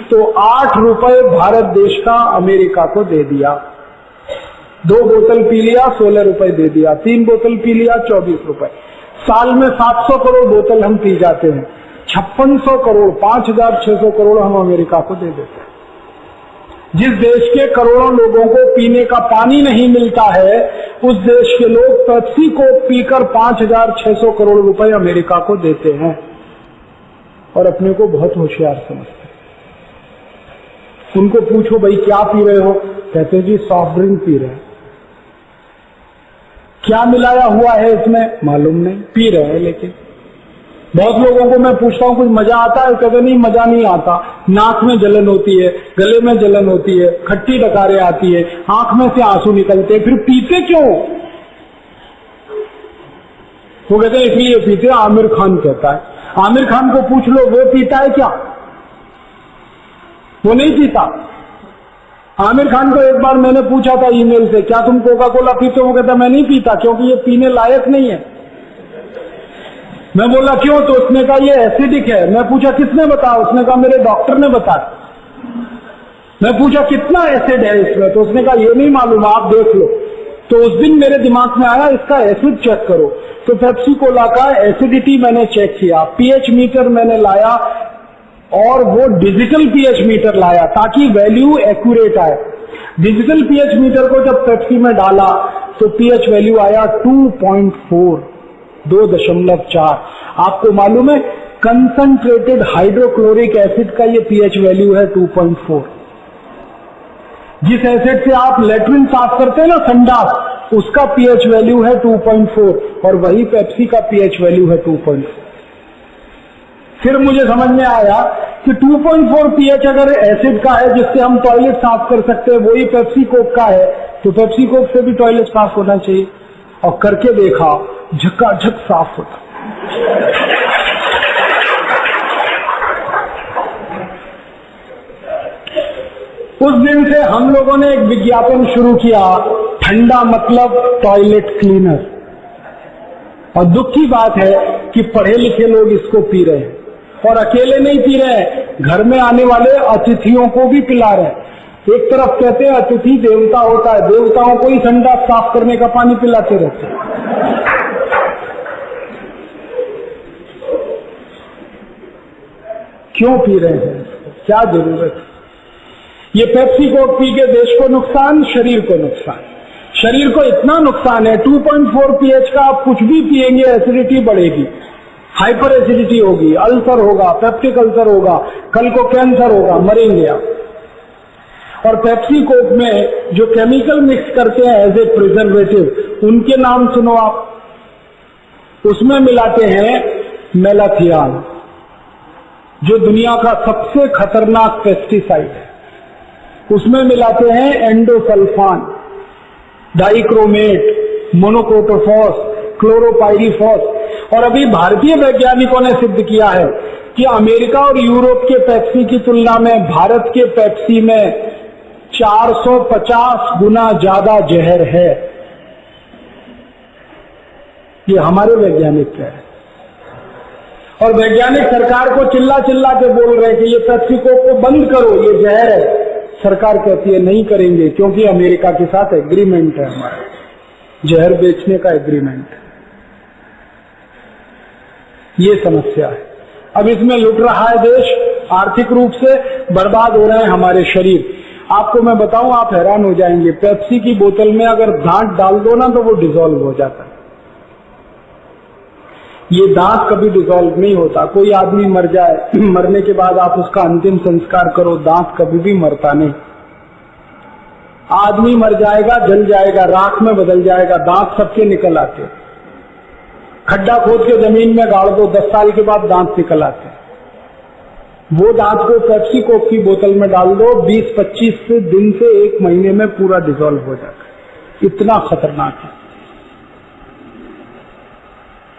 Speaker 1: तो 8 रुपए भारत देश का अमेरिका को दे दिया। 2 बोतल पी लिया 16 रुपए दे दिया, 3 बोतल पी लिया 24 रुपए। साल में 700 करोड़ बोतल हम पी जाते हैं, 5600 करोड़ 5600 करोड़ हम अमेरिका को दे देते हैं। जिस देश के करोड़ों लोगों को पीने का पानी नहीं मिलता है, उस देश के लोग पेप्सी को पीकर 5600 करोड़ रुपए अमेरिका को देते हैं और अपने को बहुत होशियार समझते हैं। उनको पूछो भाई क्या पी रहे हो? कहते जी सॉफ्ट ड्रिंक पी रहे हैं। क्या मिलाया हुआ है इसमें? मालूम नहीं, पी रहे हैं। लेकिन बहुत लोगों को मैं पूछता हूं कुछ मजा आता है? कहते नहीं मजा नहीं आता, नाक में जलन होती है, गले में जलन होती है, खट्टी डकारें आती है, आंख में से आंसू निकलते हैं। फिर पीते क्यों? वो कहते हैं इसलिए पीते। आमिर खान कहता है। आमिर खान को पूछ लो वो पीता है क्या? वो नहीं पीता। आमिर खान को एक बार मैंने पूछा था ईमेल से, क्या तुम कोका कोला पीते हो? वो कहता मैं नहीं पीता क्योंकि ये पीने लायक नहीं है। मैं बोला क्यों? तो उसने कहा ये एसिडिक है। मैं पूछा किसने बताया? उसने कहा मेरे डॉक्टर ने बताया। मैं पूछा कितना एसिड है इसमें? तो उसने कहा ये नहीं मालूम, आप देख लो। तो उस दिन मेरे दिमाग में आया इसका एसिड चेक करो। तो पेप्सी कोला का एसिडिटी मैंने चेक किया, पीएच मीटर मैंने लाया और वो डिजिटल पीएच मीटर लाया ताकि वैल्यू एक्यूरेट आए। डिजिटल पीएच मीटर को जब पेप्सी में डाला तो पीएच वैल्यू आया 2.4, 2.4। आपको मालूम है कंसंट्रेटेड हाइड्रोक्लोरिक एसिड का ये पीएच वैल्यू है 2.4। जिस एसिड से आप लेट्रिन साफ करते हैं ना, संडास, उसका पीएच वैल्यू है 2.4 और वही पेप्सी का पीएच वैल्यू है 2.4। फिर मुझे समझ में आया कि 2.4 पीएच अगर एसिड का है जिससे हम टॉयलेट साफ कर सकते हैं, वही पेप्सी कोक का है, तो पेप्सी कोक से भी टॉयलेट साफ होना चाहिए। और करके देखा, झकाझक साफ होता। उस दिन से हम लोगों ने एक विज्ञापन शुरू किया, ठंडा मतलब टॉयलेट क्लीनर। और दुख की बात है कि पढ़े लिखे लोग इसको पी रहे हैं और अकेले नहीं पी रहे हैं, घर में आने वाले अतिथियों को भी पिला रहे हैं। एक तरफ कहते हैं अतिथि देवता होता है, देवताओं को ही संडास साफ करने का पानी पिलाते रहते हैं। क्यों पी रहे हैं? क्या जरूरत है? ये पेप्सी को पी के देश को नुकसान, शरीर को नुकसान। शरीर को इतना नुकसान है, 2.4 पीएच का आप कुछ भी पिएंगे एसिडिटी बढ़ेगी, हाइपर एसिडिटी होगी, अल्सर होगा, पेप्टिक अल्सर होगा, कल को कैंसर होगा, मरेंगे आप। और पेप्सी कोक में जो केमिकल मिक्स करते हैं एज ए प्रिजर्वेटिव, उनके नाम सुनो आप। उसमें मिलाते हैं मेलाथियान, जो दुनिया का सबसे खतरनाक पेस्टिसाइड है। उसमें मिलाते हैं एंडोसल्फान, डाइक्रोमेट, मोनोक्रोटोफॉस, क्लोरोपाइरीफॉस। और अभी भारतीय वैज्ञानिकों ने सिद्ध किया है कि अमेरिका और यूरोप के पेप्सी की तुलना में भारत के पेप्सी में 450 गुना ज्यादा जहर है। ये हमारे वैज्ञानिक कह रहे हैं। और वैज्ञानिक सरकार को चिल्ला चिल्ला के बोल रहे हैं कि ये पेप्सी कोक को बंद करो, ये जहर है। सरकार कहती है नहीं करेंगे क्योंकि अमेरिका के साथ एग्रीमेंट है हमारा। जहर बेचने का एग्रीमेंट। ये समस्या है। अब इसमें लुट रहा है देश, आर्थिक रूप से बर्बाद हो रहे हैं हमारे शरीर। आपको मैं बताऊं, आप हैरान हो जाएंगे, पेप्सी की बोतल में अगर दांत डाल दो ना तो वो डिसॉल्व हो जाता है। ये दांत कभी डिसॉल्व नहीं होता। कोई आदमी मर जाए, मरने के बाद आप उसका अंतिम संस्कार करो, दांत कभी भी मरता नहीं। आदमी मर जाएगा, जल जाएगा, राख में बदल जाएगा, दांत सबके निकल आते। खड्डा खोद के जमीन में गाड़ दो, 10 साल के बाद दांत निकल आते। वो दांत को पेप्सी कोक की बोतल में डाल दो, 20-25 दिन से 1 महीने में पूरा डिसॉल्व हो जाता। इतना खतरनाक है।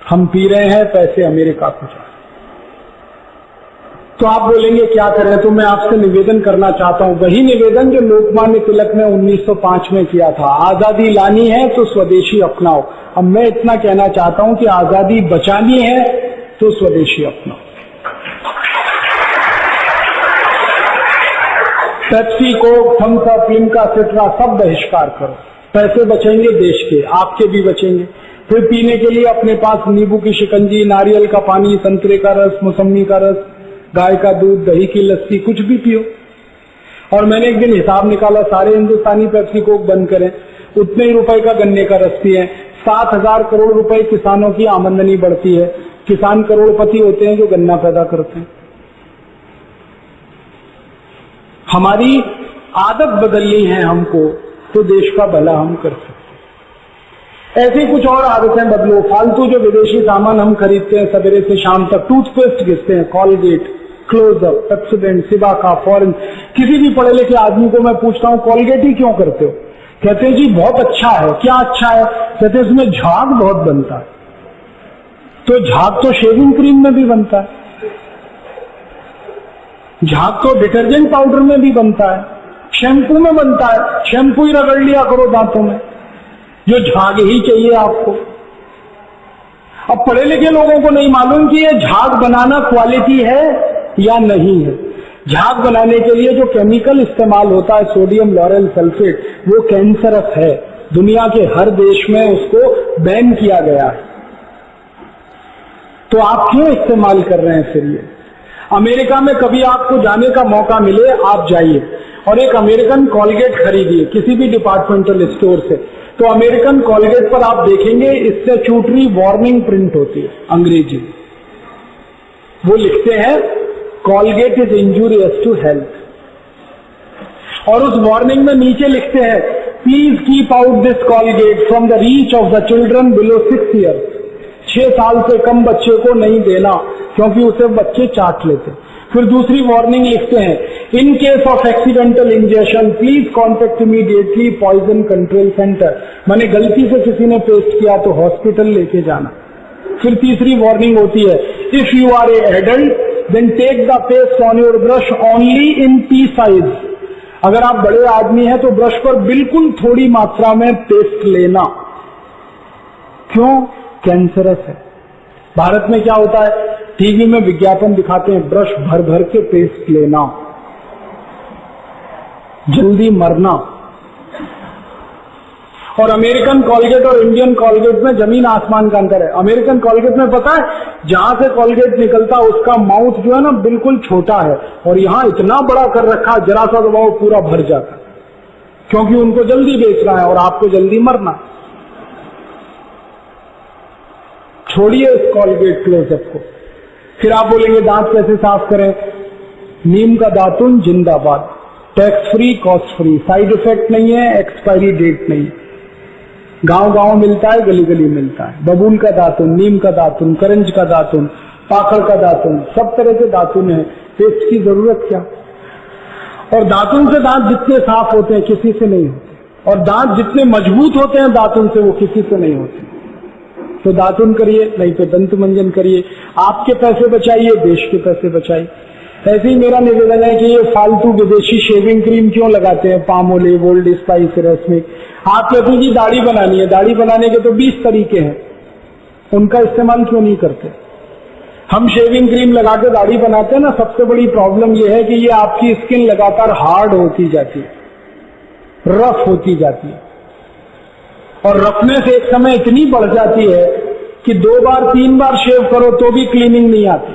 Speaker 1: हम पी रहे हैं, पैसे अमेरिका को जा। तो आप बोलेंगे क्या करें? तो मैं आपसे निवेदन करना चाहता हूं, वही निवेदन जो लोकमान्य तिलक ने 1905 में किया था, आजादी लानी है तो स्वदेशी अपनाओ। अब मैं इतना कहना चाहता हूं कि आजादी बचानी है तो स्वदेशी अपनाओ। पेप्सी को, थम्स अप, लिम्का, सिट्रा सब बहिष्कार करो। पैसे बचेंगे देश के, आपके भी बचेंगे। फिर पीने के लिए अपने पास नींबू की शिकंजी, नारियल का पानी, संतरे का रस, मौसम्मी का रस, गाय का दूध, दही की लस्सी, कुछ भी पियो। और मैंने एक दिन हिसाब निकाला, सारे हिंदुस्तानी पेप्सी कोक बंद करें, उतने ही रुपए का गन्ने का रस पिए। 7,000 करोड़ रुपए किसानों की आमदनी बढ़ती है। किसान करोड़पति होते हैं जो गन्ना पैदा करते हैं। हमारी आदत बदलनी है हमको, तो देश का भला हम कर सकते हैं। ऐसी कुछ और आदतें बदलो। फालतू जो विदेशी सामान हम खरीदते हैं सवेरे से शाम तक, टूथपेस्ट घिसते हैं, Colgate, Closeup, Pepsodent, Cibaca, foreign. किसी भी पढ़े लिखे आदमी को मैं पूछता हूं कॉलगेट ही क्यों करते हो? कहते हैं जी बहुत अच्छा है। क्या अच्छा है? कहते हैं इसमें झाग बहुत बनता है। तो झाग तो शेविंग क्रीम में भी बनता है, झाग तो डिटर्जेंट पाउडर में भी बनता है, शैम्पू में बनता है। शैम्पू ही रगड़ लिया करो दांतों में, जो झाग ही चाहिए आपको। अब पढ़े लिखे लोगों को नहीं मालूम कि ये झाग बनाना क्वालिटी है या नहीं है। झाग बनाने के लिए जो केमिकल इस्तेमाल होता है, सोडियम लॉरेल सल्फेट, वो कैंसरस है। दुनिया के हर देश में उसको बैन किया गया है। तो आप क्यों इस्तेमाल कर रहे हैं फिर ये? अमेरिका में कभी आपको जाने का मौका मिले, आप जाइए और एक अमेरिकन कॉलगेट खरीदिए किसी भी डिपार्टमेंटल स्टोर से। तो अमेरिकन कॉलगेट पर आप देखेंगे इससे चूटरी वार्निंग प्रिंट होती है अंग्रेजी। वो लिखते हैं Colgate is injurious to health, और उस वार्निंग में नीचे लिखते हैं please keep out this Colgate from the reach of the children below 6 years. 6 साल से कम बच्चे को नहीं देना, क्योंकि उसे बच्चे चाट लेते। फिर दूसरी वार्निंग लिखते हैं in case of accidental injection please contact immediately poison control centre. मैंने गलती से किसी ने पेस्ट किया तो हॉस्पिटल लेके जाना। फिर तीसरी वार्निंग होती है if you are a adult then take the paste on your brush only in pea size. अगर आप बड़े आदमी हैं तो ब्रश पर बिल्कुल थोड़ी मात्रा में पेस्ट लेना। क्यों? कैंसरस है। भारत में क्या होता है, टीवी में विज्ञापन दिखाते हैं ब्रश भर भर के पेस्ट लेना, जल्दी मरना। और अमेरिकन कॉलगेट और इंडियन कॉलगेट में जमीन आसमान का अंतर है। अमेरिकन कॉलगेट में पता है जहां से कॉलगेट निकलता उसका माउथ जो है ना बिल्कुल छोटा है, और यहां इतना बड़ा कर रखा जरा सा दबाव पूरा भर जाता, क्योंकि उनको जल्दी बेचना है और आपको जल्दी मरना है। छोड़िए इस कॉलगेट क्लोजअप को। फिर आप बोलेंगे दांत कैसे साफ करें? नीम का दातुन जिंदाबाद, tax free, cost free, side effect नहीं है, एक्सपायरी डेट नहीं। गांव गांव मिलता है, गली गली मिलता है। बबूल का दातुन, नीम का दातुन, करंज का दातुन, पाखड़ का दातुन, सब तरह के दातुन है। पेस्ट की जरूरत क्या? और दातुन से दांत जितने साफ होते हैं किसी से नहीं होते, और दांत जितने मजबूत होते हैं दातुन से वो किसी से नहीं होते। तो दातुन करिए, नहीं तो दंत मंजन करिए। आपके पैसे बचाइए, देश के पैसे बचाइए। ऐसे ही मेरा निवेदन है कि ये फालतू विदेशी शेविंग क्रीम क्यों लगाते हैं, पामोलिव, ओल्ड स्पाइस, रेसमी। आप कहते हैं कि दाढ़ी बनानी है, दाढ़ी बनाने के तो 20 तरीके हैं, उनका इस्तेमाल क्यों नहीं करते? हम शेविंग क्रीम लगा के दाढ़ी बनाते हैं ना, सबसे बड़ी प्रॉब्लम यह है कि ये आपकी स्किन लगातार हार्ड होती जाती है, रफ होती जाती है, और रफनेस एक समय इतनी बढ़ जाती है कि 2 बार 3 बार शेव करो तो भी क्लीनिंग नहीं आती,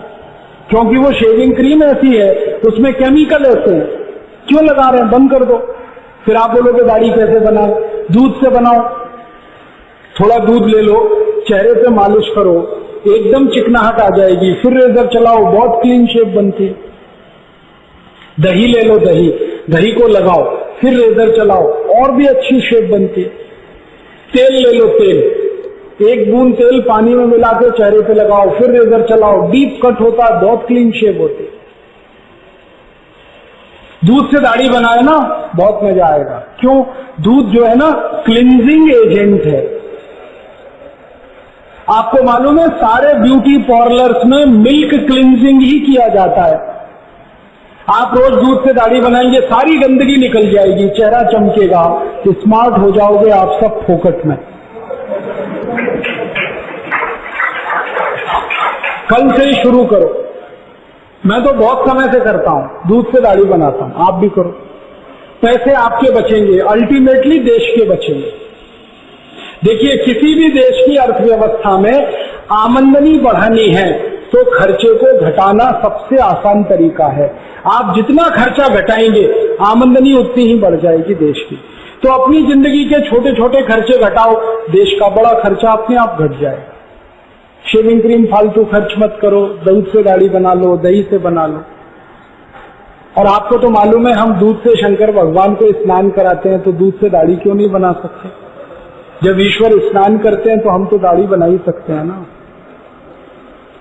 Speaker 1: क्योंकि वो शेविंग क्रीम ऐसी है, उसमें केमिकल ऐसे हैं। क्यों लगा रहे हैं? बंद कर दो। फिर आप बोलोगे दाढ़ी कैसे बनाए? दूध से बनाओ। थोड़ा दूध ले लो, चेहरे पे मालिश करो, एकदम चिकनाहट आ जाएगी। फिर रेजर चलाओ, बहुत क्लीन शेव बनती है। दही ले लो, दही को लगाओ, फिर रेजर चलाओ, और भी अच्छी शेव बनती है। तेल ले लो, तेल 1 बूंद तेल पानी में मिला के चेहरे पे लगाओ, फिर रेजर चलाओ, डीप कट होता है, बहुत क्लीन शेव होती है। दूध से दाढ़ी बनाए ना, बहुत मजा आएगा। क्यों? दूध जो है ना क्लिंजिंग एजेंट है। आपको मालूम है सारे ब्यूटी पार्लर्स में मिल्क क्लिंजिंग ही किया जाता है। आप रोज दूध से दाढ़ी बनाएंगे, सारी गंदगी निकल जाएगी, चेहरा चमकेगा, स्मार्ट हो जाओगे आप सब फोकट में। कल से ही शुरू करो। मैं तो बहुत समय से करता हूं, दूध से दाढ़ी बनाता हूं, आप भी करो। पैसे आपके बचेंगे, अल्टीमेटली देश के बचेंगे। देखिए, किसी भी देश की अर्थव्यवस्था में आमदनी बढ़ानी है तो खर्चे को घटाना सबसे आसान तरीका है। आप जितना खर्चा घटाएंगे, आमदनी उतनी ही बढ़ जाएगी देश की। तो अपनी जिंदगी के छोटे छोटे खर्चे घटाओ, देश का बड़ा खर्चा अपने आप घट जाएगा। शेविंग क्रीम फालतू खर्च मत करो, दूध से दाढ़ी बना लो, दही से बना लो। और आपको तो मालूम है, हम दूध से शंकर भगवान को स्नान कराते हैं, तो दूध से दाढ़ी क्यों नहीं बना सकते? जब ईश्वर स्नान करते हैं तो हम तो दाढ़ी बना ही सकते हैं ना।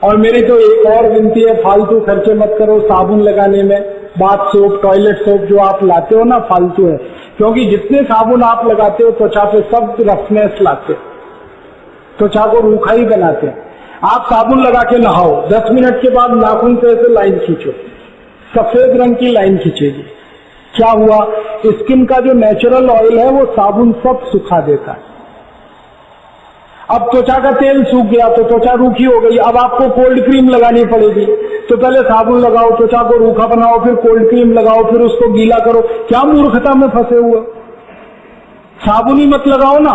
Speaker 1: और मेरी तो एक और विनती है, फालतू खर्चे मत करो साबुन लगाने में। बाथ सोप, टॉयलेट सोप जो आप लाते हो ना, फालतू है, क्योंकि जितने साबुन आप लगाते हो त्वचा पे सब रफनेस लाते, त्वचा को रूखा ही बनाते हैं। आप साबुन लगा के नहाओ, 10 मिनट के बाद नाखून से ऐसे लाइन खींचो, सफेद रंग की लाइन खींचेगी। क्या हुआ? स्किन का जो नेचुरल ऑयल है वो साबुन सब सुखा देता है। अब त्वचा का तेल सूख गया तो त्वचा रूखी हो गई, अब आपको कोल्ड क्रीम लगानी पड़ेगी। तो पहले साबुन लगाओ, त्वचा को रूखा बनाओ, फिर कोल्ड क्रीम लगाओ, फिर उसको गीला करो। क्या मूर्खता में फंसे हुए? साबुन ही मत लगाओ ना।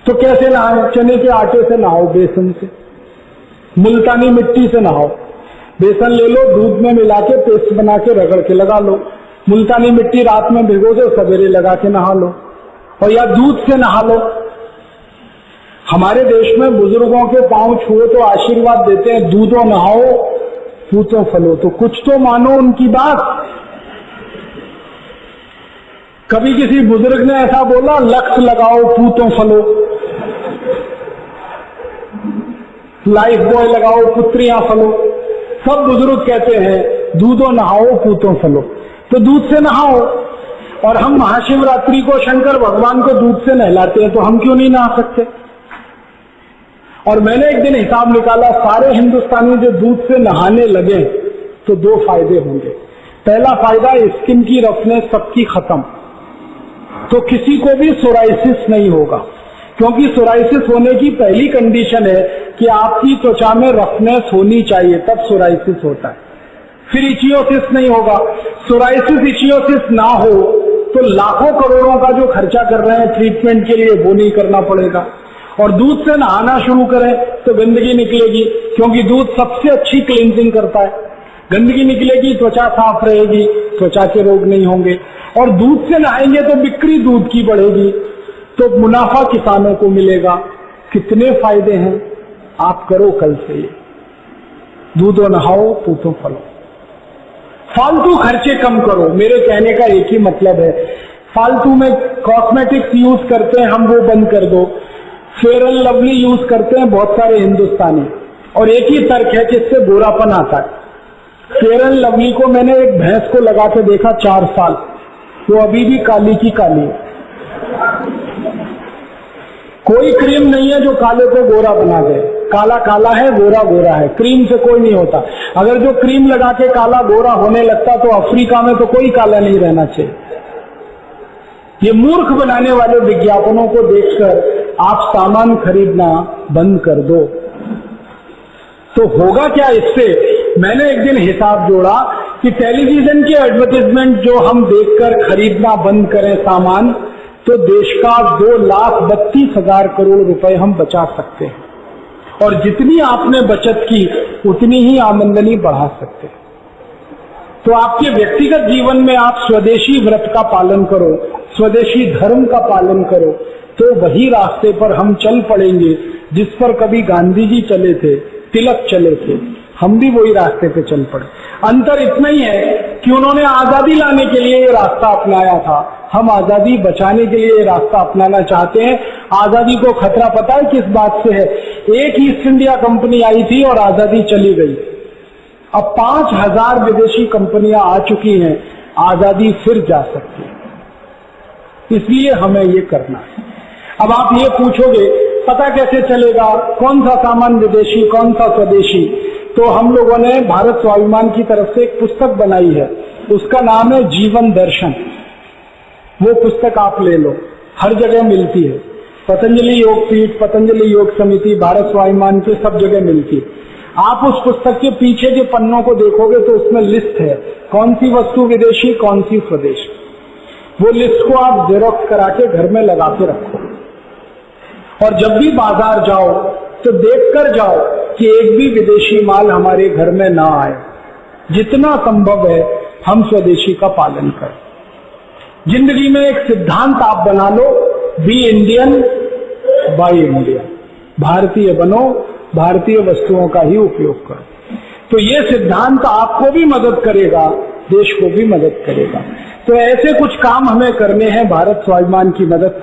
Speaker 1: तो कैसे नहाए? चने के आटे से नहाओ, बेसन से, मुल्तानी मिट्टी से नहाओ। बेसन ले लो, दूध में मिला के पेस्ट बना के रगड़ के लगा लो। मुल्तानी मिट्टी रात में भिगो दो, सवेरे लगा के नहा लो। और या दूध से नहा लो। हमारे देश में बुजुर्गों के पांव छुओ तो आशीर्वाद देते हैं, दूधो नहाओ पूतो फलो। तो कुछ तो मानो उनकी बात। कभी किसी बुजुर्ग ने ऐसा बोला, लक्ष्य लगाओ पूतो फलो, लाइफ बॉय लगाओ पुत्रियां फलो। सब बुजुर्ग कहते हैं दूधो नहाओ पूतो फलो। तो दूध से नहाओ। और हम महाशिवरात्रि को शंकर भगवान को दूध से नहलाते हैं, तो हम क्यों नहीं नहा सकते? और मैंने एक दिन हिसाब निकाला, सारे हिंदुस्तानी जो दूध से नहाने लगे तो 2 फायदे होंगे। पहला फायदा, स्किन की रफनेस सबकी खत्म, तो किसी को भी सोराइसिस नहीं होगा। क्योंकि सोराइसिस होने की पहली कंडीशन है कि आपकी त्वचा में रफनेस होनी चाहिए, तब सोराइसिस होता है। फिर इचियोसिस नहीं होगा। सोराइसिस इचियोसिस ना हो तो लाखों करोड़ों का जो खर्चा कर रहे हैं ट्रीटमेंट के लिए, वो नहीं करना पड़ेगा। और दूध से नहाना शुरू करें तो गंदगी निकलेगी, क्योंकि दूध सबसे अच्छी क्लींजिंग करता है। गंदगी निकलेगी, त्वचा साफ रहेगी, त्वचा के रोग नहीं होंगे। और दूध से नहाएंगे तो बिक्री दूध की बढ़ेगी, तो मुनाफा किसानों को मिलेगा। कितने फायदे हैं, आप करो कल से ये। दूधो नहाओ पूतो फलो। फालतू खर्चे कम करो, मेरे कहने का एक ही मतलब है। फालतू में कॉस्मेटिक्स यूज करते हैं हम, वो बंद कर दो। फेयर एंड लवली यूज करते हैं बहुत सारे हिंदुस्तानी, और एक ही तर्क है कि इससे गोरापन आता है। फेयर एंड लवली को मैंने एक भैंस को लगा के देखा 4 साल, वो अभी भी काली की काली है। कोई क्रीम नहीं है जो काले को गोरा बना दे। काला काला है, गोरा गोरा है, क्रीम से कोई नहीं होता। अगर जो क्रीम लगा के काला गोरा होने लगता तो अफ्रीका में तो कोई काला नहीं रहना चाहिए। ये मूर्ख बनाने वाले विज्ञापनों को देखकर आप सामान खरीदना बंद कर दो। तो होगा क्या इससे? मैंने एक दिन हिसाब जोड़ा कि टेलीविजन के एडवर्टाइजमेंट जो हम देखकर खरीदना बंद करें सामान, तो देश का 2,32,000 करोड़ रुपए हम बचा सकते हैं। और जितनी आपने बचत की उतनी ही आमदनी बढ़ा सकते हैं। तो आपके व्यक्तिगत जीवन में आप स्वदेशी व्रत का पालन करो, स्वदेशी धर्म का पालन करो, तो वही रास्ते पर हम चल पड़ेंगे जिस पर कभी गांधी जी चले थे, तिलक चले थे। हम भी वही रास्ते पे चल पड़े। अंतर इतना ही है कि उन्होंने आजादी लाने के लिए ये रास्ता अपनाया था, हम आजादी बचाने के लिए ये रास्ता अपनाना चाहते हैं। आजादी को खतरा पता है किस बात से है? एक ईस्ट इंडिया कंपनी आई थी और आजादी चली गई। अब 5,000 विदेशी कंपनियां आ चुकी हैं, आजादी फिर जा सकती है। इसलिए हमें ये करना है। अब आप ये पूछोगे पता कैसे चलेगा कौन सा सामान विदेशी कौन सा स्वदेशी? तो हम लोगों ने भारत स्वाभिमान की तरफ से एक पुस्तक बनाई है, उसका नाम है जीवन दर्शन। वो पुस्तक आप ले लो, हर जगह मिलती है। पतंजलि योग पीठ, पतंजलि योग समिति, भारत स्वाभिमान के सब जगह मिलती है। आप उस पुस्तक के पीछे के पन्नों को देखोगे तो उसमें लिस्ट है कौन सी वस्तु विदेशी कौन सी स्वदेशी। वो लिस्ट को आप जेरॉक्स करा के घर में लगा के रखो और जब भी बाजार जाओ तो देख कर जाओ कि एक भी विदेशी माल हमारे घर में ना आए। जितना संभव है हम स्वदेशी का पालन करें। जिंदगी में एक सिद्धांत आप बना लो, बी इंडियन बाय इंडिया। भारतीय बनो, भारतीय वस्तुओं का ही उपयोग करो। तो ये सिद्धांत आपको भी मदद करेगा, देश को भी मदद करेगा। तो ऐसे कुछ काम हमें करने हैं भारत स्वाभिमान की मदद से।